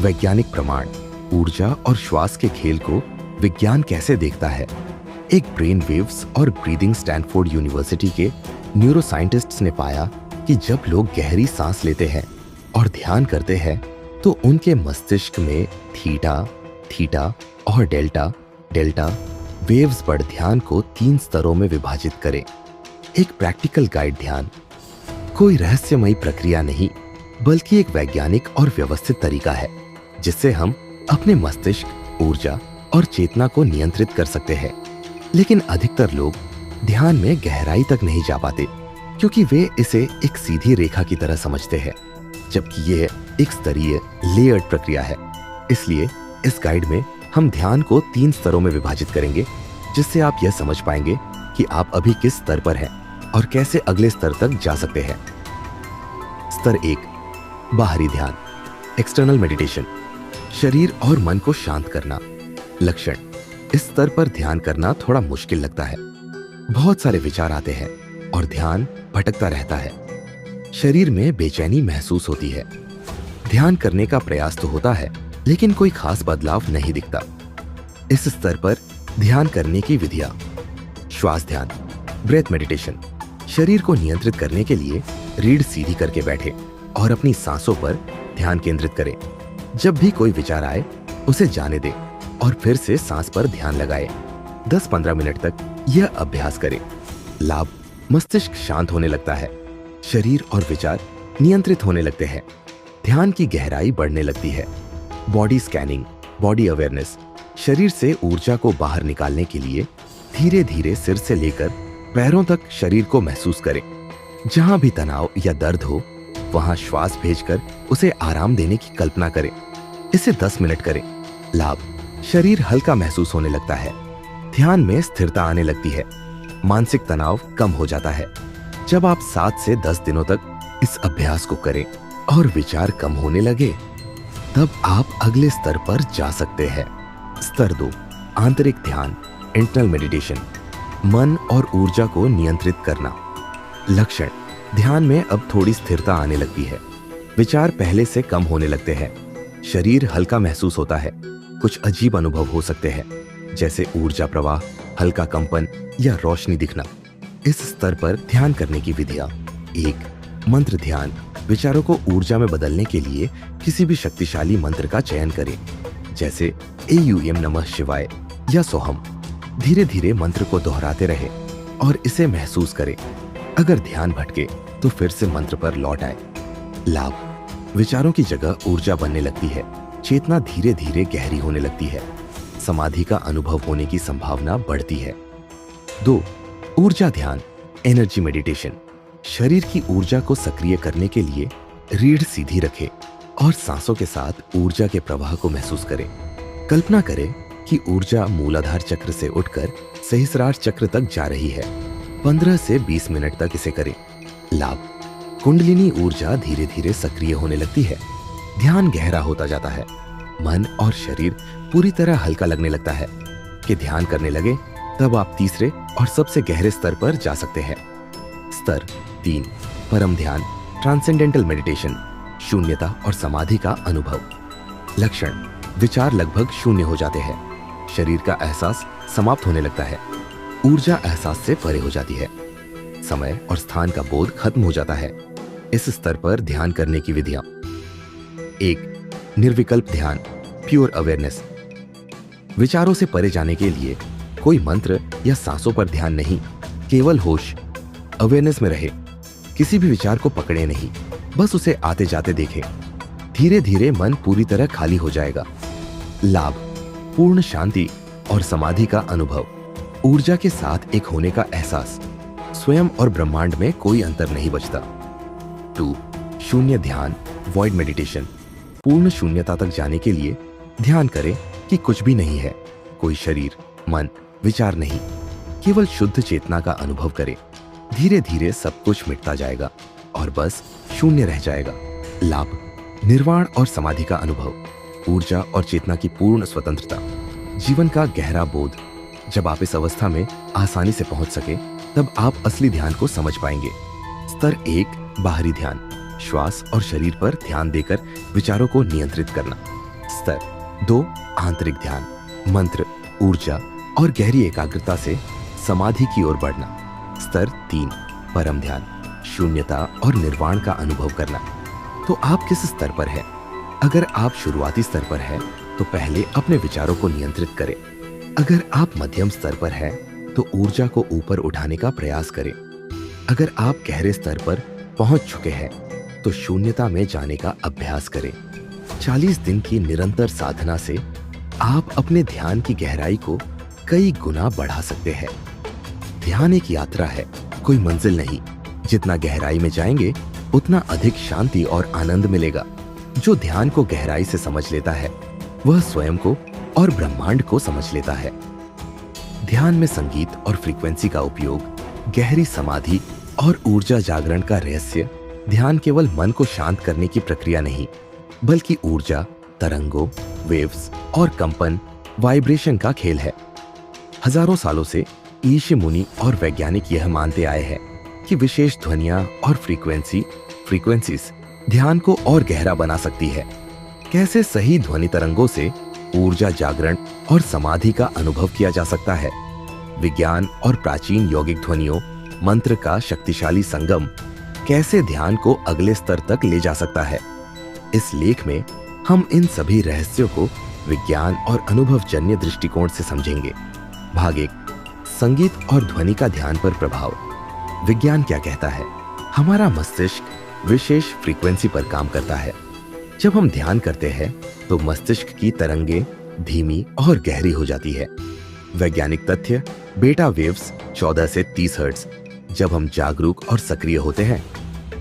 वैज्ञानिक प्रमाण: ऊर्जा और श्वास के खेल को विज्ञान कैसे देखता है? एक ब्रेन वेव्स और ब्रीदिंग स्टैनफोर्ड यूनिवर्सिटी के न्यूरोसाइंटिस्ट्स ने पाया कि जब लोग गहरी सांस लेते हैं और ध्यान करते हैं तो उनके मस्तिष्क में थीटा, थीटा और डेल्टा, डेल्टा वेव्स बढ़ ध्यान को 3 स्तरों में विभाजित करें। एक प्रैक्टिकल गाइड ध्यान कोई रहस्यमयी प्रक्रिया नहीं, बल्कि एक वैज्ञानिक और व्यवस्थित तरीका है जिससे हम अपने मस्तिष्क, ऊर्जा और चेतना को नियंत्रित कर सकते हैं। लेकिन अधिकतर लोग ध्यान में गहराई तक नहीं जा पाते क्योंकि वे इसे एक सीधी रेखा की तरह समझते हैं, जबकि यह एक स्तरीय लेयर्ड प्रक्रिया है। इसलिए इस गाइड में हम ध्यान को 3 स्तरों में विभाजित करेंगे, जिससे आप यह समझ पाएंगे कि आप अभी किस स्तर पर हैं और कैसे अगले स्तर तक जा सकते हैं। स्तर 1, बाहरी ध्यान, एक्सटर्नल मेडिटेशन, शरीर और मन को शांत करना। लक्षण: इस स्तर पर ध्यान करना थोड़ा मुश्किल लगता है, बहुत सारे विचार आते हैं और ध्यान भटकता रहता है। शरीर में बेचैनी महसूस होती है। ध्यान करने का प्रयास तो होता है, लेकिन कोई खास बदलाव नहीं दिखता। इस स्तर पर ध्यान करने की विधियां: श्वास ध्यान, ब्रेथ मेडिटेशन, शरीर को नियंत्रित करने के लिए रीढ़ सीधी करके बैठे और अपनी सांसों पर ध्यान केंद्रित करें। जब भी कोई विचार आए उसे जाने दें और फिर से सांस पर ध्यान लगाएं। 10-15 मिनट तक यह अभ्यास करें। लाभ: मस्तिष्क शांत होने लगता है, शरीर और विचार नियंत्रित होने लगते हैं, ध्यान की गहराई बढ़ने लगती है। बॉडी स्कैनिंग, बॉडी अवेयरनेस, शरीर से ऊर्जा को बाहर निकालने के लिए धीरे धीरे सिर से लेकर पैरों तक शरीर को महसूस करें। जहां भी तनाव या दर्द हो वहां श्वास भेजकर उसे आराम देने की कल्पना करें। इसे 10 मिनट करें। लाभ: शरीर हल्का महसूस होने लगता है, ध्यान में स्थिरता आने लगती है, मानसिक तनाव कम हो जाता है। जब आप 7 से 10 दिनों तक इस अभ्यास को करें और विचार कम होने लगे, तब आप अगले स्तर पर जा सकते हैं। स्तर 2, आंतरिक ध्यान, इंटरनल मेडिटेशन, मन और ऊर्जा को नियंत्रित करना। लक्षण: ध्यान में अब थोड़ी स्थिरता आने लगती है, विचार पहले से कम होने लगते हैं, शरीर हल्का महसूस होता है, कुछ अजीब अनुभव हो सकते हैं, जैसे ऊर्जा प्रवाह, हल्का कंपन या रोशनी दिखना। इस स्तर पर ध्यान करने की विधियां: 1, मंत्र ध्यान, विचारों को ऊर्जा में बदलने के लिए किसी भी शक्तिशाली मंत्र का चयन करें, जैसे AUM नमः शिवाय या सोहम। धीरे धीरे मंत्र को दोहराते रहें और इसे महसूस करें। अगर ध्यान भटके तो फिर से मंत्र पर लौट आए। लाभ: विचारों की जगह ऊर्जा बनने लगती है, चेतना धीरे धीरे गहरी होने लगती है, समाधि का अनुभव होने की संभावना बढ़ती है। 2. ऊर्जा ध्यान, एनर्जी मेडिटेशन। शरीर की ऊर्जा को सक्रिय करने के लिए रीढ़ सीधी रखें और सांसों के साथ ऊर्जा के प्रवाह को महसूस करें। कल्पना करें कि ऊर्जा मूलाधार चक्र से उठकर सहस्रार चक्र तक जा रही है। 15 से 20 मिनट तक इसे करें। लाभ: कुंडलिनी ऊर्जा धीरे धीरे सक्रिय होने लगती है, ध्यान गहरा होता जाता है, मन और शरीर पूरी तरह हल्का लगने लगता है। कि ध्यान करने लगे तब आप तीसरे और सबसे गहरे स्तर पर जा सकते हैं। स्तर 3, परम ध्यान, ट्रांसेंडेंटल मेडिटेशन, शून्यता और समाधि का अनुभव। लक्षण: विचार लगभग शून्य हो जाते हैं, शरीर का एहसास समाप्त होने लगता है, ऊर्जा एहसास से परे हो जाती है, समय और स्थान का बोध खत्म हो जाता है। इस स्तर पर ध्यान करने की विधियां: 1. निर्विकल्प ध्यान, प्योर अवेयरनेस। विचारों से परे जाने के लिए कोई मंत्र या सांसों पर ध्यान नहीं, केवल होश, अवेयरनेस में रहे। किसी भी विचार को पकड़े नहीं, बस उसे आते जाते देखें। धीरे धीरे मन पूरी तरह खाली हो जाएगा। लाभ: पूर्ण शांति और समाधि का अनुभव, ऊर्जा के साथ एक होने का एहसास, स्वयं और ब्रह्मांड में कोई अंतर नहीं बचता। 2. शून्य ध्यान, वॉइड मेडिटेशन। पूर्ण शून्यता तक जाने के लिए ध्यान करें कि कुछ भी नहीं है, कोई शरीर, मन, विचार नहीं, केवल शुद्ध चेतना का अनुभव करें। धीरे धीरे सब कुछ मिटता जाएगा और बस शून्य रह जाएगा। लाभ: निर्वाण और समाधि का अनुभव, ऊर्जा और चेतना की पूर्ण स्वतंत्रता, जीवन का गहरा बोध। जब आप इस अवस्था में आसानी से पहुंच सके तब आप असली ध्यान को समझ पाएंगे। स्तर 1, बाहरी ध्यान, श्वास और शरीर पर ध्यान देकर विचारों को नियंत्रित करना। स्तर 2, आंतरिक ध्यान, मंत्र, ऊर्जा और गहरी एकाग्रता से समाधि की ओर बढ़ना। स्तर 3, परम ध्यान, शून्यता और निर्वाण का अनुभव करना। तो आप किस स्तर पर हैं? अगर आप शुरुआती स्तर पर हैं तो पहले अपने विचारों को नियंत्रित करें। अगर आप मध्यम स्तर पर हैं तो ऊर्जा को ऊपर उठाने का प्रयास करें। अगर आप गहरे स्तर पर पहुंच चुके हैं तो शून्यता में जाने का अभ्यास करें। 40 दिन की निरंतर साधना से आप अपने ध्यान की गहराई को कई गुना बढ़ा सकते हैं। ध्यान एक यात्रा है, कोई मंजिल नहीं। जितना गहराई में जाएंगे उतना अधिक शांति और आनंद मिलेगा। जो ध्यान को गहराई से समझ लेता है वह स्वयं को और ब्रह्मांड को समझ लेता है। ध्यान में संगीत और फ्रीक्वेंसी का उपयोग, गहरी समाधि और ऊर्जा जागरण का रहस्य। ध्यान केवल मन को शांत करने की प्रक्रिया नहीं, बल्कि ऊर्जा, तरंगों, वेव्स और कंपन, वाइब्रेशन का खेल है। हजारों सालों से ऋषि मुनि और वैज्ञानिक यह मानते आए हैं कि विशेष ध्वनियां और फ्रीक्वेंसीज ध्यान को और गहरा बना सकती है। कैसे सही ध्वनि तरंगों से ऊर्जा जागरण और समाधि का अनुभव किया जा सकता है। विज्ञान और प्राचीन यौगिक ध्वनियों, मंत्र का शक्तिशाली संगम कैसे ध्यान को अगले स्तर तक ले जा सकता है। इस लेख में हम इन सभी रहस्यों को विज्ञान और अनुभवजन्य दृष्टिकोण से समझेंगे। भाग 1, संगीत और ध्वनि का ध्यान पर प्रभाव। विज्ञान क्या कहता है? हमारा मस्तिष्क विशेष फ्रीक्वेंसी पर काम करता है। जब हम ध्यान करते हैं तो मस्तिष्क की तरंगें धीमी और गहरी हो जाती है। वैज्ञानिक तथ्य: बीटा वेव्स 14 से 30 हर्ट्ज जब हम जागरूक और सक्रिय होते हैं,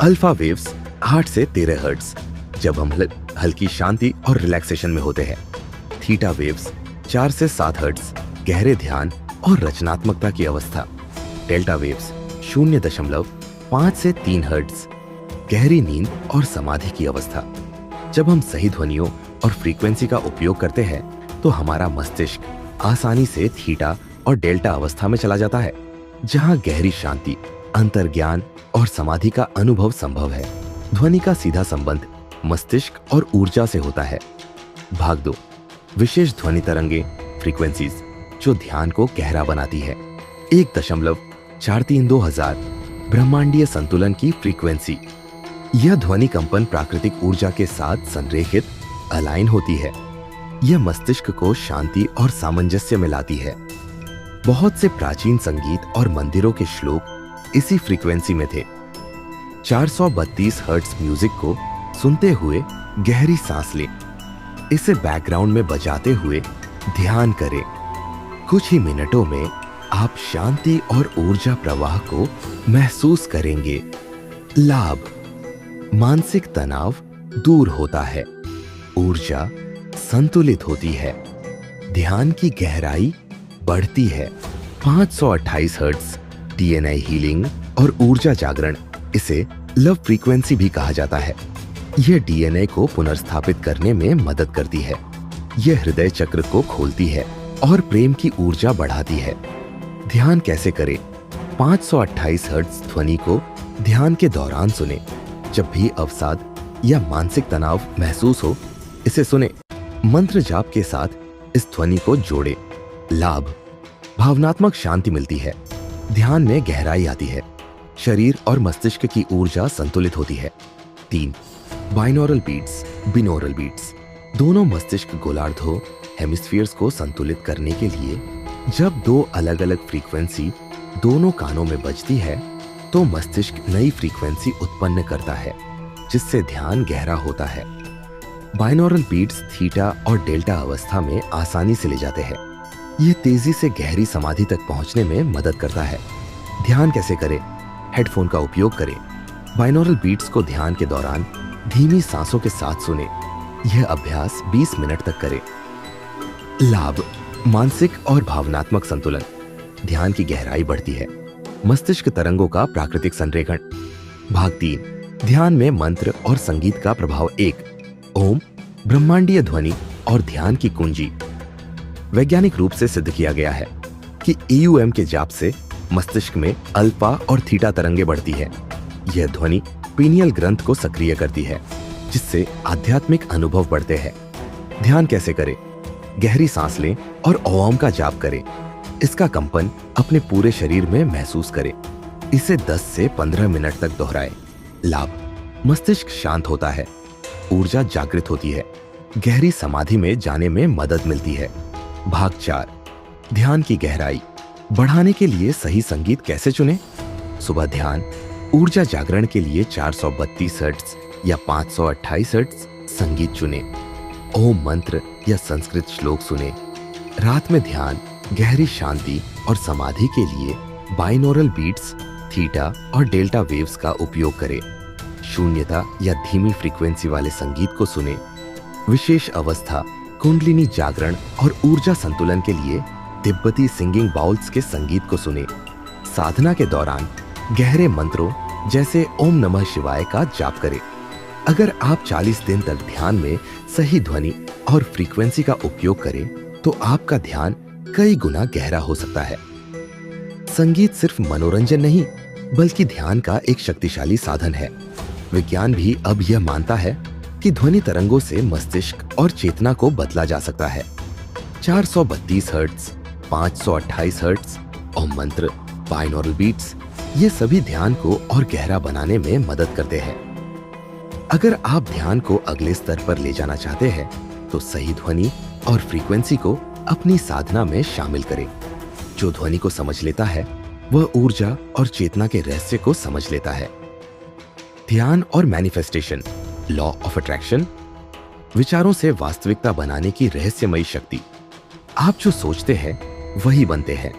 अल्फा वेव्स 8 से 13 हर्ट्ज जब हम हल्की शांति और रिलैक्सेशन में होते हैं, थीटा वेव्स 4 से 7 हर्ट्ज गहरे ध्यान और रचनात्मकता की अवस्था, डेल्टा वेव्स 0.5 से 3 हर्ट्ज गहरी नींद और समाधि की अवस्था। जब हम सही ध्वनियों और फ्रीक्वेंसी का उपयोग करते हैं तो हमारा मस्तिष्क आसानी से थीटा और डेल्टा अवस्था में चला जाता है, जहां गहरी शांति, अंतर्ज्ञान और समाधि का अनुभव संभव है। ध्वनि का सीधा संबंध मस्तिष्क और ऊर्जा से होता है। भाग 2, विशेष ध्वनि तरंगे, फ्रीक्वेंसीज जो ध्यान को गहरा बनाती है। 1.432 हजार ब्रह्मांडीय संतुलन की फ्रीक्वेंसी। यह ध्वनि कंपन प्राकृतिक ऊर्जा के साथ संरेखित अलाइन होती है। यह मस्तिष्क को शांति और सामंजस्य में लाती है। बहुत से प्राचीन संगीत और मंदिरों के श्लोक इसी फ्रीक्वेंसी में थे। 432 हर्ट्ज म्यूजिक को सुनते हुए गहरी सांस लें। इसे बैकग्राउंड में बजाते हुए ध्यान करें। कुछ ही मिनटों में आप शांति और ऊर्जा प्रवाह को महसूस करेंगे। लाभ: मानसिक तनाव दूर होता है, ऊर्जा संतुलित होती है, ध्यान की गहराई बढ़ती है। 528 हर्ट्ज डीएनए हीलिंग और ऊर्जा जागरण, इसे लव फ्रीक्वेंसी भी कहा जाता है। यह डीएनए को पुनर्स्थापित करने में मदद करती है। यह हृदय चक्र को खोलती है और प्रेम की ऊर्जा बढ़ाती है। ध्यान कैसे करें? 528 हर्ट्ज ध्वनि को ध्यान के दौरान सुने। जब भी अवसाद या मानसिक तनाव महसूस हो, इसे सुने। मंत्र जाप के साथ इस ध्वनि को जोड़े। लाभ: भावनात्मक शांति मिलती है, ध्यान में गहराई आती है, शरीर और मस्तिष्क की ऊर्जा संतुलित होती है। 3. बाइनोरल बीट्स, बिनोरल बीट्स, दोनों मस्तिष्क गोलार्धों हेमिस्फीयर्स को संतुलित करने के लिए जब दो अलग अलग फ्रीक्वेंसी दोनों कानों में बजती है तो मस्तिष्क नई फ्रीक्वेंसी उत्पन्न करता है, जिससे ध्यान गहरा होता है। बाइनोरल बीट्स थीटा और डेल्टा अवस्था में आसानी से ले जाते हैं। यह तेजी से गहरी समाधि तक पहुंचने में मदद करता है। ध्यान कैसे करें? हेडफोन का उपयोग करें। बाइनोरल बीट्स को ध्यान के दौरान धीमी सांसों के साथ सुने। यह अभ्यास 20 मिनट तक करें। लाभ: मानसिक और भावनात्मक संतुलन, ध्यान की गहराई बढ़ती है, मस्तिष्क तरंगों का प्राकृतिक संरेखण। भाग 3: ध्यान में मंत्र और संगीत का प्रभाव। 1. ओम, ब्रह्मांडीय ध्वनि और ध्यान की कुंजी। वैज्ञानिक रूप से सिद्ध किया गया है कि ईयूएम के जाप से मस्तिष्क में अल्फा और थीटा तरंगें बढ़ती है। यह ध्वनि पीनियल ग्रंथ को सक्रिय करती है, जिससे आध्यात्मिक अनुभव बढ़ते हैं। ध्यान कैसे करें? गहरी सांस लें और ओम का जाप करें। इसका कंपन अपने पूरे शरीर में महसूस करें। इसे 10 से 15 मिनट तक दोहराएं। लाभ: मस्तिष्क शांत होता है, ऊर्जा जागृत होती है, गहरी समाधि में जाने में मदद मिलती है। भाग 4: ध्यान की गहराई बढ़ाने के लिए सही संगीत कैसे चुनें? सुबह ध्यान ऊर्जा जागरण के लिए 432 हर्ट्ज या 528 हर्ट्ज संगीत चुनें। ओम मंत्र या संस्कृत श्लोक सुने। रात में ध्यान, गहरी शांति और समाधि के लिए बाइनोरल बीट्स, थीटा और डेल्टा वेव्स का उपयोग करें। शून्यता या धीमी फ्रीक्वेंसी वाले संगीत को सुने। विशेष अवस्था, कुंडलिनी जागरण और ऊर्जा संतुलन के लिए तिब्बती सिंगिंग बाउल्स के संगीत को सुने। साधना के दौरान गहरे मंत्रों जैसे ओम नमः शिवाय का जाप करें। अगर आप 40 दिन तक ध्यान में सही ध्वनि और फ्रीक्वेंसी का उपयोग करें तो आपका ध्यान कई गुना गहरा हो सकता है। संगीत सिर्फ मनोरंजन नहीं, बल्कि ध्यान का एक शक्तिशाली साधन है। विज्ञान भी अब यह मानता है कि ध्वनि तरंगों से मस्तिष्क और चेतना को बदला जा सकता है। 432 हर्ट्ज, 528 हर्ट्ज, ओम मंत्र, बाइनोरल बीट्स, ये सभी ध्यान को और गहरा बनाने में मदद करते हैं। अगर आप ध्यान को अगले स्तर पर ले जाना चाहते हैं तो सही ध्वनि और फ्रीक्वेंसी को अपनी साधना में शामिल करें। जो ध्वनि को समझ लेता है वह ऊर्जा और चेतना के रहस्य को समझ लेता है। ध्यान और मैनिफेस्टेशन, लॉ ऑफ अट्रैक्शन, विचारों से वास्तविकता बनाने की रहस्यमयी शक्ति। आप जो सोचते हैं वही बनते हैं।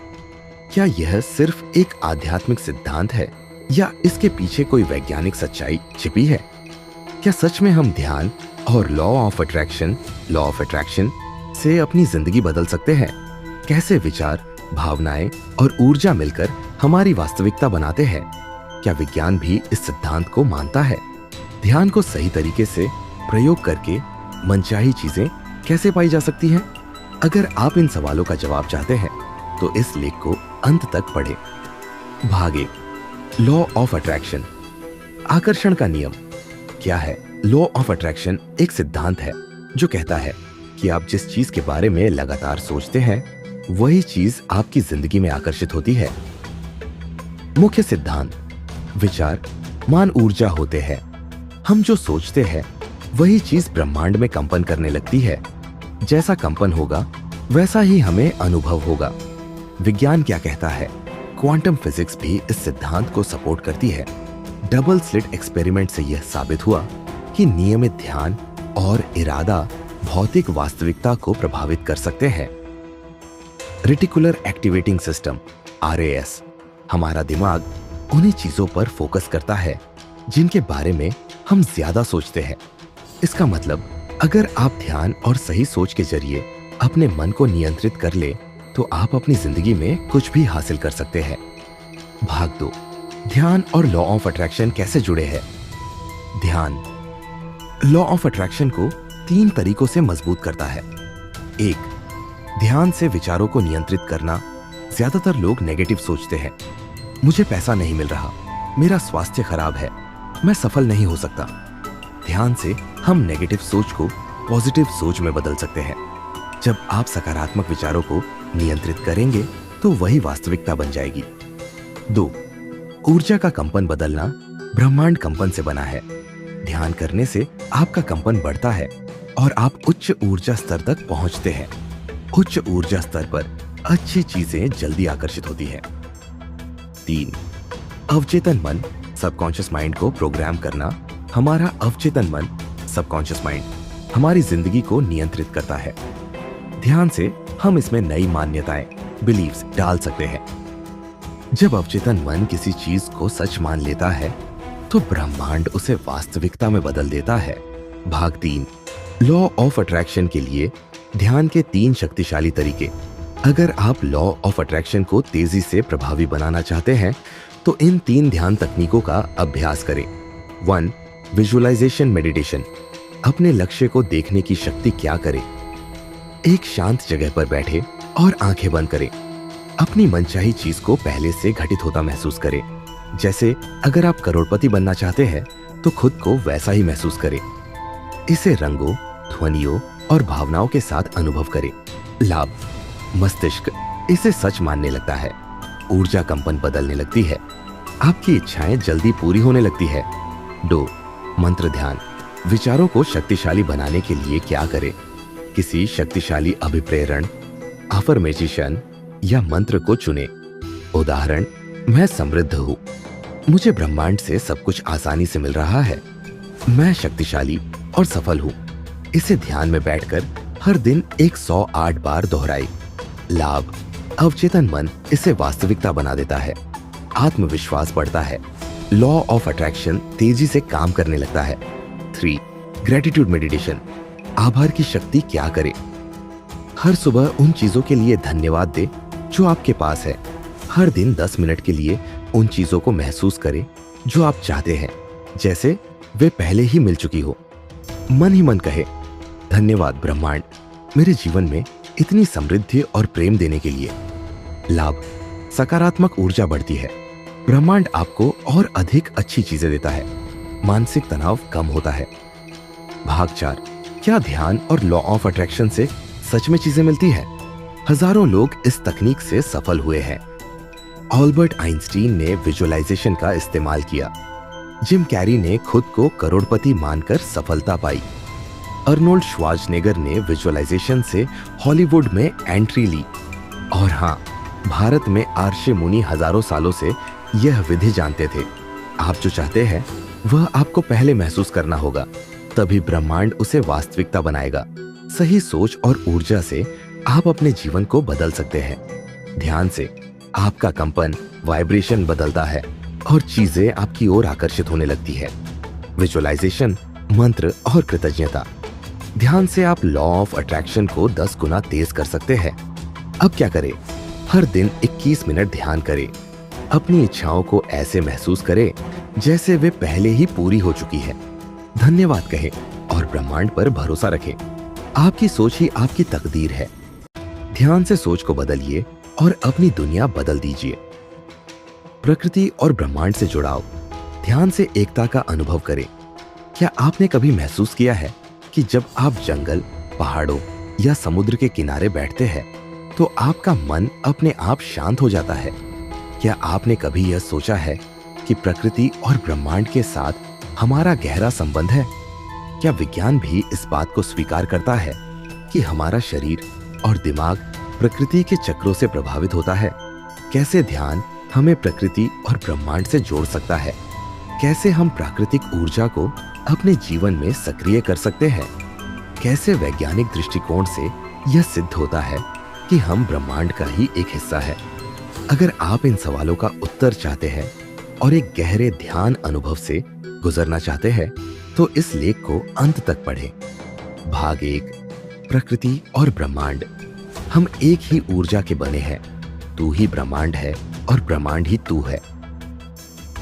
क्या यह सिर्फ एक आध्यात्मिक सिद्धांत है या इसके पीछे कोई वैज्ञानिक सच्चाई छिपी है? क्या सच में हम ध्यान और लॉ ऑफ अट्रैक्शन से अपनी जिंदगी बदल सकते हैं? कैसे विचार, भावनाएं और ऊर्जा मिलकर हमारी वास्तविकता बनाते हैं? क्या विज्ञान भी इस सिद्धांत को मानता है? ध्यान को सही तरीके से प्रयोग करके मनचाही चीजें कैसे पाई जा सकती हैं? अगर आप इन सवालों का जवाब चाहते हैं तो इस लेख को अंत तक पढ़ें। भाग 1: लॉ ऑफ अट्रैक्शन, आकर्षण का नियम। क्या है? लॉ ऑफ अट्रैक्शन एक सिद्धांत है जो कहता है कि आप जिस चीज के बारे में लगातार सोचते हैं वही चीज आपकी जिंदगी में आकर्षित होती है। मुख्य सिद्धांत: विचार मान ऊर्जा होते हैं। हम जो सोचते हैं वही चीज ब्रह्मांड में कंपन करने लगती है। जैसा कंपन होगा वैसा ही हमें अनुभव होगा। विज्ञान क्या कहता है? क्वांटम फिजिक्स भी इस सिद्धांत को सपोर्ट करती है। डबल स्लिट एक्सपेरिमेंट से यह साबित हुआ कि नियमित ध्यान और इरादा भौतिक वास्तविकता को प्रभावित कर सकते हैं। Reticular activating system, RAS। हमारा दिमाग उन्हीं चीजों पर फोकस करता है जिनके बारे में हम ज्यादा सोचते हैं। इसका मतलब अगर आप ध्यान और सही सोच के जरिए अपने मन को नियंत्रित कर ले तो आप अपनी जिंदगी में कुछ भी हासिल कर सकते हैं। भाग 2, ध्यान और लॉ ऑफ अट्रैक्शन कैसे जुड़े हैं। ध्यान लॉ ऑफ अट्रैक्शन को 3 तरीकों से मजबूत करता है। 1, ध्यान से विचारों को नियंत्रित करना। ज्यादातर लोग नेगेटिव सोचते हैं, मुझे पैसा नहीं मिल रहा, मेरा स्वास्थ्य खराब है, मैं सफल नहीं हो सकता। ध्यान से हम नेगेटिव सोच को पॉजिटिव सोच में बदल सकते हैं। जब आप सकारात्मक विचारों को नियंत्रित करेंगे तो वही वास्तविकता बन जाएगी। 2, ऊर्जा का कंपन बदलना। ब्रह्मांड कंपन से बना है। ध्यान करने से आपका कंपन बढ़ता है और आप उच्च ऊर्जा स्तर तक पहुंचते हैं। उच्च ऊर्जा स्तर पर अच्छी चीजें जल्दी आकर्षित होती हैं। 3, अवचेतन मन, सबकॉन्शियस माइंड को प्रोग्राम करना। हमारा अवचेतन मन, सबकॉन्शियस माइंड हमारी जिंदगी को नियंत्रित करता है। ध्यान से हम इसमें नई मान्यताएं, बिलीव्स डाल सकते हैं। जब अवचेतन मन किसी चीज को सच मान लेता है तो ब्रह्मांड उसे वास्तविकता में बदल देता है। भाग 3, लॉ ऑफ अट्रैक्शन के लिए ध्यान के 3 शक्तिशाली तरीके। अगर आप लॉ ऑफ अट्रैक्शन को तेजी से प्रभावी बनाना चाहते हैं तो इन 3 ध्यान तकनीकों का अभ्यास करें। 1, विजुअलाइजेशन मेडिटेशन। अपने लक्ष्य को देखने की शक्ति क्या करे। एक शांत जगह पर बैठे और आंखें बंद करें। अपनी मनचाही चीज को पहले से घटित होता महसूस करें। जैसे अगर आप करोड़पति बनना चाहते हैं तो खुद को वैसा ही महसूस करें। इसे रंगों, ध्वनियों और भावनाओं के साथ अनुभव करें। लाभ, मस्तिष्क इसे सच मानने लगता है। ऊर्जा कंपन बदलने लगती है। आपकी इच्छाएं जल्दी पूरी होने लगती है। 2, मंत्र ध्यान। विचारों को शक्तिशाली बनाने के लिए क्या करें। किसी शक्तिशाली अभिप्रेरण, अफर्मेशन या मंत्र को चुने। उदाहरण, मैं समृद्ध हूँ, मुझे ब्रह्मांड से सब कुछ आसानी से मिल रहा है, मैं शक्तिशाली और सफल हूँ। इसे ध्यान में बैठकर हर दिन 108 बार दोहराए। लाभ, अवचेतन मन इसे वास्तविकता बना देता है। आत्मविश्वास बढ़ता है। लॉ ऑफ अट्रैक्शन तेजी से काम करने लगता है। 3, ग्रेटिट्यूड मेडिटेशन। आभार की शक्ति क्या करे। हर सुबह उन चीजों के लिए धन्यवाद दे जो आपके पास है। हर दिन 10 मिनट के लिए उन चीजों को महसूस करें जो आप चाहते हैं, जैसे वे पहले ही मिल चुकी हो। मन ही मन कहे, धन्यवाद ब्रह्मांड, मेरे जीवन में इतनी समृद्धि और प्रेम देने के लिए। लाभ, सकारात्मक ऊर्जा बढ़ती है। ब्रह्मांड आपको और अधिक अच्छी चीजें देता है। मानसिक तनाव कम होता है। भाग 4, क्या ध्यान और लॉ ऑफ अट्रैक्शन से सच में चीजें मिलती है। हजारों लोग इस तकनीक से सफल हुए हैं। अल्बर्ट आइंस्टीन ने विजुअलाइजेशन का इस्तेमाल किया। जिम कैरी ने खुद को करोड़पति मानकर सफलता पाई। अर्नोल्ड श्वार्ज़नेगर ने विजुअलाइजेशन से हॉलीवुड में एंट्री ली। और हाँ, भारत में आर्षे मुनि हजारों सालों से यह विधि जानते थे। आप जो चाहते हैं वह आपको पहले महसूस करना होगा, तभी ब्रह्मांड उसे वास्तविकता बनाएगा। सही सोच और ऊर्जा से आप अपने जीवन को बदल सकते हैं। ध्यान से आपका कंपन, वाइब्रेशन बदलता है और चीजें आपकी ओर आकर्षित होने लगती है। विजुअलाइजेशन, मंत्र और कृतज्ञता। ध्यान से आप लॉ ऑफ अट्रैक्शन को 10 गुना तेज कर सकते हैं। अब क्या करें? हर दिन 21 मिनट ध्यान करें। अपनी इच्छाओं को ऐसे महसूस करें जैसे वे पहले ही पूरी हो चुकी है। धन्यवाद कहें और ब्रह्मांड पर भरोसा रखें। आपकी सोच ही आपकी तकदीर है। ध्यान से सोच को बदलिए और अपनी दुनिया बदल दीजिए। प्रकृति और ब्रह्मांड से जुड़ाव। ध्यान से एकता का अनुभव करें। क्या आपने कभी महसूस किया है कि जब आप जंगल, पहाड़ों या समुद्र के किनारे बैठते हैं तो आपका मन अपने आप शांत हो जाता है? क्या आपने कभी यह सोचा है कि प्रकृति और ब्रह्मांड के साथ हमारा गहरा संबंध है? क्या विज्ञान भी इस बात को स्वीकार करता है कि हमारा शरीर और दिमाग प्रकृति के चक्रों से प्रभावित होता है? कैसे ध्यान हमें प्रकृति और ब्रह्मांड से जोड़ सकता है? कैसे हम प्राकृतिक ऊर्जा को अपने जीवन में सक्रिय कर सकते हैं? कैसे वैज्ञानिक दृष्टिकोण से यह सिद्ध होता है कि हम ब्रह्मांड का ही एक हिस्सा है? अगर आप इन सवालों का उत्तर चाहते हैं और एक गहरे ध्यान अनुभव से गुजरना चाहते हैं तो इस लेख को अंत तक पढ़ें। भाग 1, प्रकृति और ब्रह्मांड। हम एक ही ऊर्जा के बने हैं। तू ही ब्रह्मांड है और ब्रह्मांड ही तू है।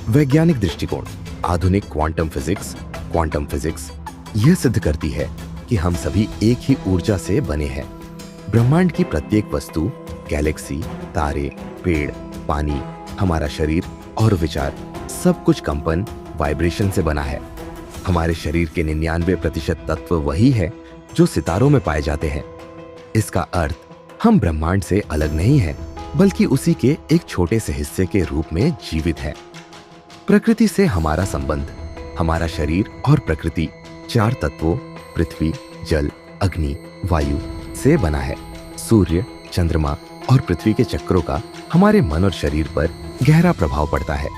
वैज्ञानिक दृष्टिकोण। आधुनिक क्वांटम फिजिक्स यह सिद्ध करती है कि हम सभी एक ही ऊर्जा से बने हैं। ब्रह्मांड की प्रत्येक वस्तु, गैलेक्सी, तारे, पेड़, पानी, हमारा शरीर और विचार, सब कुछ कंपन, वाइब्रेशन से बना है। हमारे शरीर के 99% तत्व वही है जो सितारों में पाए जाते हैं। इसका अर्थ हम ब्रह्मांड से अलग नहीं हैं, बल्कि उसी के एक छोटे से हिस्से के रूप में जीवित हैं। प्रकृति से हमारा संबंध। हमारा शरीर और प्रकृति 4 तत्वों पृथ्वी, जल, अग्नि, वायु से बना है। सूर्य, चंद्रमा और पृथ्वी के चक्रों का हमारे मन और शरीर पर गहरा प्रभाव पड़ता है।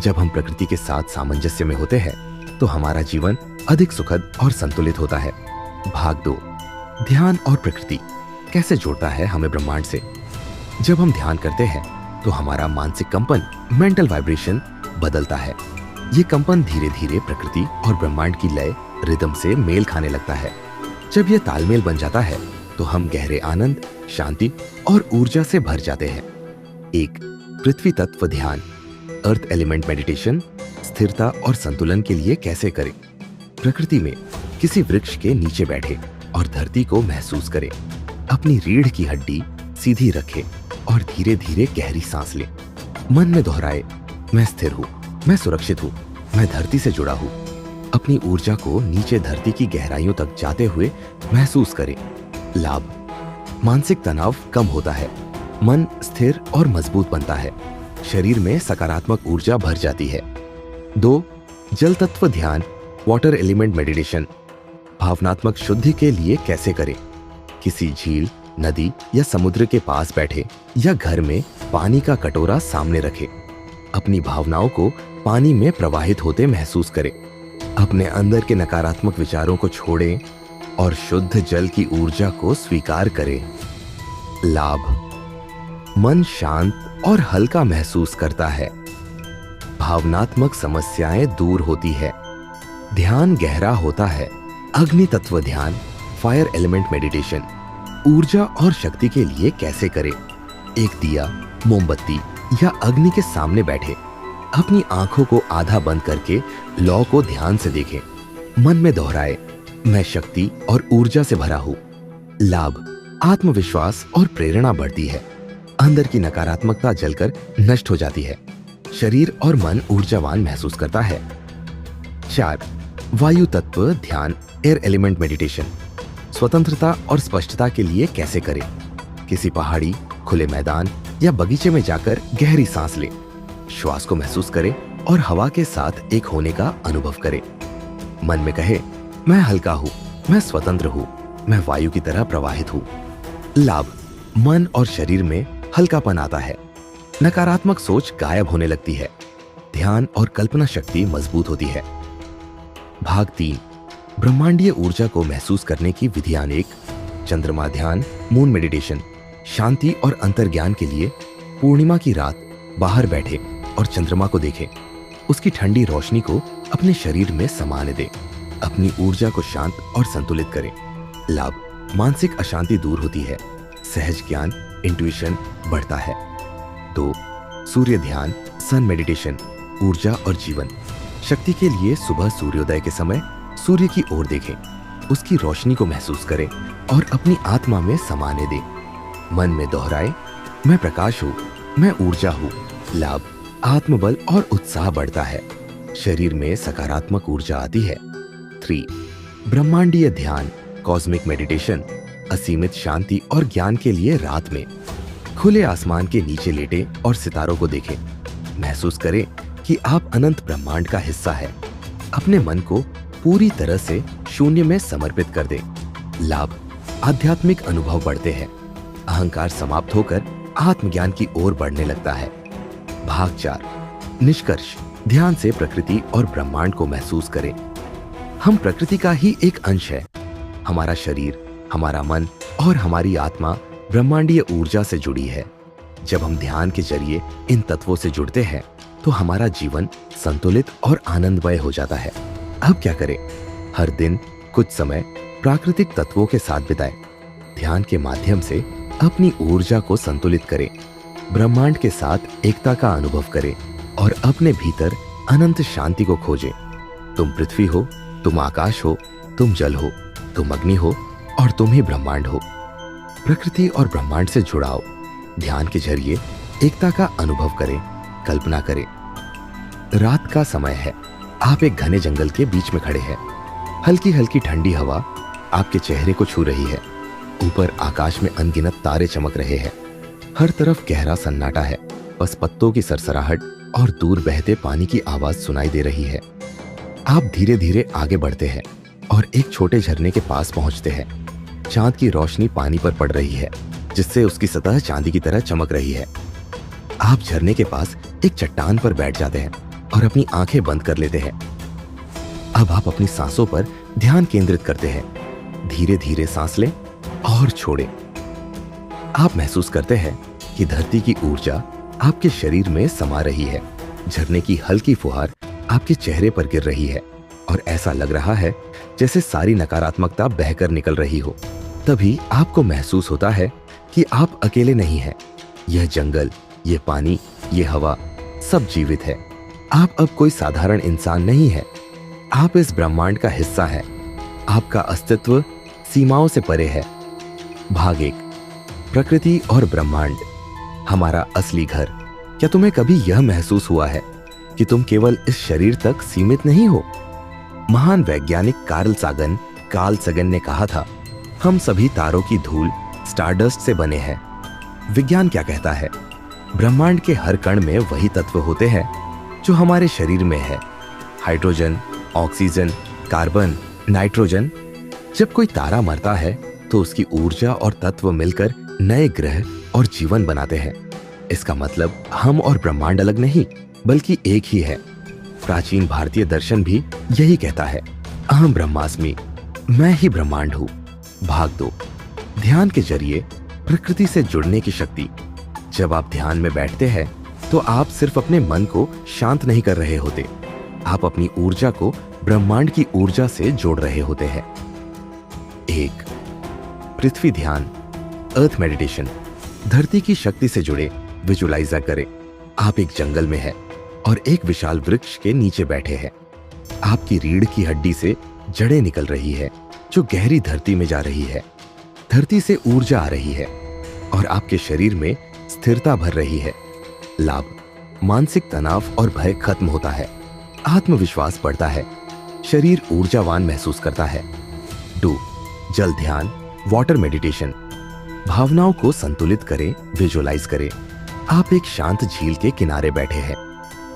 जब हम प्रकृति के साथ सामंजस्य में होते हैं तो हमारा जीवन अधिक सुखद और संतुलित होता है। भाग 2, ध्यान और प्रकृति कैसे जोड़ता है हमें ब्रह्मांड से। जब हम ध्यान करते हैं तो हमारा मानसिक कंपन, मेंटल वाइब्रेशन बदलता है। ये कंपन धीरे धीरे प्रकृति और ब्रह्मांड की लय, रिदम से मेल खाने लगता है। जब ये तालमेल बन जाता है तो हम गहरे आनंद, शांति और ऊर्जा से भर जाते हैं। 1, पृथ्वी तत्व ध्यान। अर्थ एलिमेंट मेडिटेशन स्थिरता और संतुलन के लिए कैसे करें। प्रकृति में किसी वृक्ष के नीचे बैठे और धरती को महसूस करें। अपनी रीढ़ की हड्डी सीधी रखें और धीरे धीरे गहरी सांस लें। मन में दोहराए, मैं स्थिर हूँ, मैं सुरक्षित हूँ, मैं धरती से जुड़ा हूँ। अपनी ऊर्जा को नीचे धरती की गहराइयों तक जाते हुए महसूस करें। लाभ। मानसिक तनाव कम होता है, मन स्थिर और मजबूत बनता है, शरीर में सकारात्मक ऊर्जा भर जाती है। 2, जल तत्व ध्यान, वाटर एलिमेंट मेडिटेशन। भावनात्मक शुद्धि के लिए कैसे करें। किसी झील, नदी या समुद्र के पास बैठे या घर में पानी का कटोरा सामने रखें। अपनी भावनाओं को पानी में प्रवाहित होते महसूस करें। अपने अंदर के नकारात्मक विचारों को छोड़ें और शुद्ध जल की ऊर्जा को स्वीकार करें। लाभ। मन शांत और हल्का महसूस करता है। भावनात्मक समस्याएं दूर होती है। ध्यान गहरा होता है। अग्नि तत्व ध्यान, फायर एलिमेंट मेडिटेशन। ऊर्जा और शक्ति के लिए कैसे करें। एक दिया, मोमबत्ती या अग्नि के सामने बैठे। अपनी आंखों को आधा बंद करके लौ को ध्यान से देखें। मन में दोहराए, मैं शक्ति और ऊर्जा से भरा हूँ। लाभ। आत्मविश्वास और प्रेरणा बढ़ती है। अंदर की नकारात्मकता जलकर नष्ट हो जाती है। शरीर और मन ऊर्जावान महसूस करता है। 4, वायु तत्व ध्यान, एयर एलिमेंट मेडिटेशन। स्वतंत्रता और स्पष्टता के लिए कैसे करें। किसी पहाड़ी, खुले मैदान या बगीचे में जाकर गहरी सांस लें। श्वास को महसूस करें और हवा के साथ एक होने का अनुभव करें। मन में कहे, मैं हल्का हूँ, मैं स्वतंत्र हूँ, मैं वायु की तरह प्रवाहित हूँ। लाभ। मन और शरीर में हल्कापन आता है। नकारात्मक सोच गायब होने लगती है। ध्यान और कल्पना शक्ति मजबूत होती है। भाग 3, ब्रह्मांडीय ऊर्जा को महसूस करने की विधियां अनेक। चंद्रमा ध्यान, मून मेडिटेशन। शांति और अंतर्ज्ञान के लिए पूर्णिमा की रात बाहर बैठे और चंद्रमा को देखें। उसकी ठंडी रोशनी को अपने शरीर में समाने दें। अपनी ऊर्जा को शांत और संतुलित करें। लाभ। मानसिक अशांति दूर होती है। सहज ज्ञान, इंट्यूशन बढ़ता है। 2, सूर्य ध्यान, सन मेडिटेशन। ऊर्जा और जीवन। शक्ति के लिए सुबह सूर्योदय के समय सूर्य की ओर देखें। उसकी रोशनी को महसूस करें और अपनी आत्मा में समाने दें। मन में दोहराए, मैं प्रकाश हूँ, मैं ऊर्जा हूँ। लाभ। आत्मबल और उत्साह बढ़ता है। शरीर में सकारात्मक ऊर्जा आती है। 3, ब्रह्मांडीय ध्यान, कॉस्मिक मेडिटेशन। असीमित शांति और ज्ञान के लिए रात में खुले आसमान के नीचे लेटे और सितारों को देखें। महसूस करें कि आप अनंत ब्रह्मांड का हिस्सा है। अपने मन को पूरी तरह से शून्य में समर्पित कर दें। लाभ। आध्यात्मिक अनुभव बढ़ते हैं। अहंकार समाप्त होकर आत्मज्ञान की ओर बढ़ने लगता है। भाग 4, निष्कर्ष। ध्यान से प्रकृति और ब्रह्मांड को महसूस करें। हम प्रकृति का ही एक अंश है। हमारा शरीर, हमारा मन और हमारी आत्मा ब्रह्मांडीय ऊर्जा से जुड़ी है। जब हम ध्यान के जरिए इन तत्वों से जुड़ते हैं तो हमारा जीवन संतुलित और आनंदमय हो जाता है। अब क्या करें? हर दिन कुछ समय प्राकृतिक तत्वों के साथ बिताएं। ध्यान के माध्यम से अपनी ऊर्जा को संतुलित करें, ब्रह्मांड के साथ एकता का अनुभव करें और अपने भीतर अनंत शांति को खोजें। तुम पृथ्वी हो, तुम आकाश हो, तुम जल हो, तुम अग्नि हो और तुम ही ब्रह्मांड हो। प्रकृति और ब्रह्मांड से जुड़ाओ। ध्यान के जरिए एकता का अनुभव करें, कल्पना करें। रात का समय है, आप एक घने जंगल के बीच में खड़े हैं। हल्की हल्की ठंडी हवा आपके चेहरे को छू रही है। ऊपर आकाश में अनगिनत तारे चमक रहे हैं। हर तरफ गहरा सन्नाटा है, बस पत्तों की सरसराहट और दूर बहते पानी की आवाज सुनाई दे रही है। आप धीरे धीरे आगे बढ़ते हैं और एक छोटे झरने के पास पहुंचते हैं। चांद की रोशनी पानी पर पड़ रही है, जिससे उसकी सतह चांदी की तरह चमक रही है। आप झरने के पास एक चट्टान पर बैठ जाते हैं और अपनी आंखें बंद कर लेते हैं। अब आप अपनी सांसों पर ध्यान केंद्रित करते हैं। धीरे धीरे सांस लें और छोड़ें। आप महसूस करते हैं कि धरती की ऊर्जा आपके शरीर में समा रही है। झरने की हल्की फुहार आपके चेहरे पर गिर रही है और ऐसा लग रहा है जैसे सारी नकारात्मकता बहकर निकल रही हो। तभी आपको महसूस होता है कि आप अकेले नहीं हैं। यह जंगल, ये पानी, ये हवा सब जीवित है। आप अब कोई साधारण इंसान नहीं है। आप इस ब्रह्मांड का हिस्सा हैं। आपका अस्तित्व सीमाओं से परे है। भाग 1, प्रकृति और ब्रह्मांड, हमारा असली घर। क्या तुम्हें कभी यह महसूस हुआ है कि तुम केवल इस शरीर तक सीमित नहीं हो? महान वैज्ञानिक कार्ल सगन ने कहा था, हम सभी तारों की धूल, स्टारडस्ट से बने हैं। विज्ञान क्या कहता है? ब्रह्मांड के हर कण में वही तत्व होते हैं जो हमारे शरीर में है। Hydrogen, oxygen, carbon, nitrogen. जब कोई तारा मरता है तो उसकी ऊर्जा और तत्व मिलकर नए ग्रह और जीवन बनाते हैं। इसका मतलब हम और ब्रह्मांड अलग नहीं, बल्कि एक ही है। प्राचीन भारतीय दर्शन भी यही कहता है, अहम ब्रह्मास्मि, मैं ही ब्रह्मांड हूँ। भाग 2, ध्यान के जरिए प्रकृति से जुड़ने की शक्ति। जब आप ध्यान में बैठते हैं तो आप सिर्फ अपने मन को शांत नहीं कर रहे होते, आप अपनी ऊर्जा को ब्रह्मांड की ऊर्जा से जोड़ रहे होते हैं। 1, पृथ्वी ध्यान, अर्थ मेडिटेशन। धरती की शक्ति से जुड़े विजुलाइजर करें। आप एक जंगल में हैं और एक विशाल वृक्ष के नीचे बैठे हैं। आपकी रीढ़ की हड्डी से जड़ें निकल रही है जो गहरी धरती में जा रही है। धरती से ऊर्जा आ रही है और आपके शरीर में स्थिरता भर रही है। लाभ, मानसिक तनाव और भय खत्म होता है। आत्मविश्वास बढ़ता है। शरीर ऊर्जावान महसूस करता है। 2, जल ध्यान, वाटर मेडिटेशन। भावनाओं को संतुलित करें, विजुलाइज करें। आप एक शांत झील के किनारे बैठे हैं।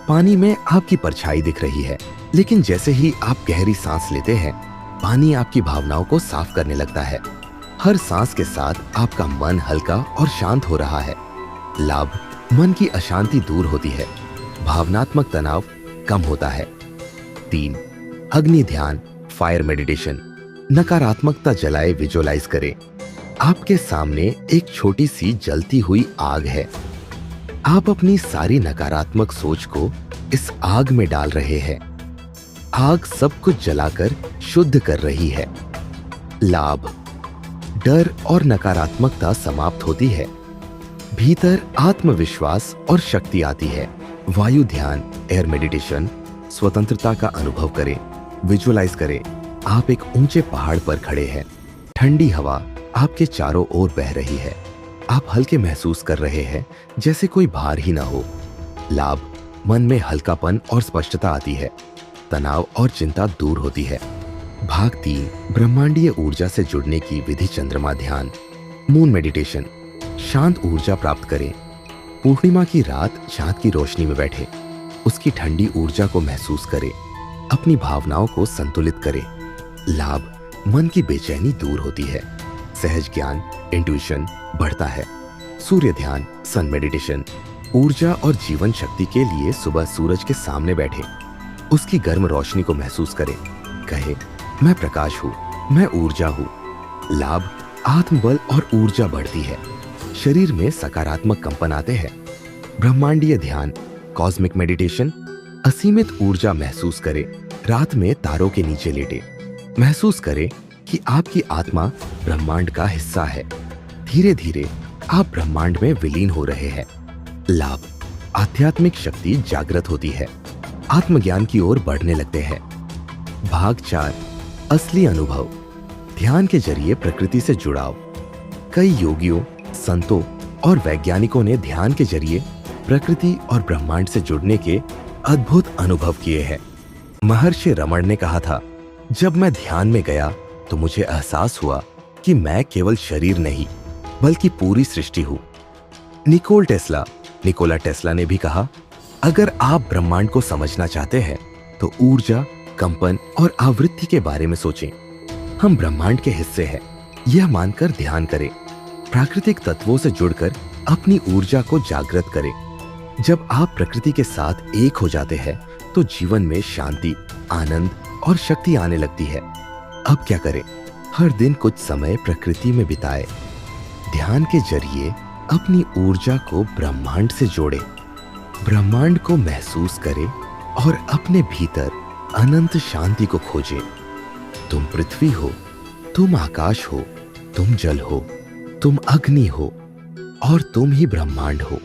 पानी में आपकी परछाई दिख रही है, लेकिन जैसे ही आप गहरी सांस लेते हैं, पानी आपकी भावनाओं को साफ करने लगता है। हर सांस के साथ आपका मन हल्का और शांत हो रहा है। लाभ, मन की अशांति दूर होती है। भावनात्मक तनाव कम होता है। 3, अग्नि ध्यान, फायर मेडिटेशन। नकारात्मकता जलाए विजुलाइज करें। आपके सामने एक छोटी सी जलती हुई आग है। आप अपनी सारी नकारात्मक सोच को इस आग में डाल रहे हैं। आग सब कुछ जलाकर शुद्ध कर रही है। लाभ, डर और नकारात्मकता समाप्त होती है। भीतर आत्मविश्वास और शक्ति आती है। वायु ध्यान, एयर मेडिटेशन। स्वतंत्रता का अनुभव करें, विजुलाइज करें। आप एक ऊंचे पहाड़ पर खड़े हैं। ठंडी हवा आपके चारों ओर बह रही है। आप हल्के महसूस कर रहे हैं, जैसे कोई भार ही ना हो। लाभ, मन में हल्कापन और स्पष्टता आती है। तनाव और चिंता दूर होती है। भाग 3, ब्रह्मांडीय ऊर्जा से जुड़ने की विधि, चंद्रमा ध्यान, मून मेडिटेशन। शांत ऊर्जा प्राप्त करें। पूर्णिमा की रात चांद की रोशनी में बैठे, उसकी ठंडी ऊर्जा को महसूस करें। अपनी भावनाओं को संतुलित करें। लाभ, मन की बेचैनी दूर होती है। सहज ज्ञान, इंट्यूशन बढ़ता है। सूर्य ध्यान, सन मेडिटेशन। ऊर्जा और जीवन शक्ति के लिए सुबह सूरज के सामने बैठे, उसकी गर्म रोशनी को महसूस करें। कहे, मैं प्रकाश हूँ, मैं ऊर्जा हूँ। लाभ, आत्मबल और ऊर्जा बढ़ती है। शरीर में सकारात्मक कंपन आते हैं। ब्रह्मांडीय ध्यान, कॉस्मिक मेडिटेशन। असीमित ऊर्जा महसूस करें। रात में तारों के नीचे लेटे महसूस करें कि आपकी आत्मा ब्रह्मांड का हिस्सा है। धीरे धीरे आप ब्रह्मांड में विलीन हो रहे हैं। लाभ, आध्यात्मिक शक्ति जागृत होती है। आत्मज्ञान की ओर बढ़ने लगते हैं। भाग 4, असली अनुभव। ध्यान के जरिए प्रकृति से जुड़ाव। कई योगियों, संतों और वैज्ञानिकों ने ध्यान के जरिए प्रकृति और ब्रह्मांड से जुड़ने के अद्भुत अनुभव किए हैं। महर्षि रमण ने कहा था, जब मैं ध्यान में गया तो मुझे एहसास हुआ कि मैं केवल शरीर नहीं बल्कि पूरी सृष्टि हूं। निकोला टेस्ला ने भी कहा, अगर आप ब्रह्मांड को समझना चाहते हैं तो ऊर्जा, कंपन और आवृत्ति के बारे में सोचें। हम ब्रह्मांड के हिस्से हैं, यह मानकर ध्यान करें। प्राकृतिक तत्वों से जुड़कर अपनी ऊर्जा को जागृत करें। जब आप प्रकृति के साथ एक हो जाते हैं तो जीवन में शांति, आनंद और शक्ति आने लगती है। अब क्या करें? हर दिन कुछ समय प्रकृति में बिताएं। ध्यान के जरिए अपनी ऊर्जा को ब्रह्मांड से जोड़ें। ब्रह्मांड को महसूस करें और अपने भीतर अनंत शांति को खोजें। तुम पृथ्वी हो, तुम आकाश हो, तुम जल हो, तुम अग्नि हो और तुम ही ब्रह्मांड हो।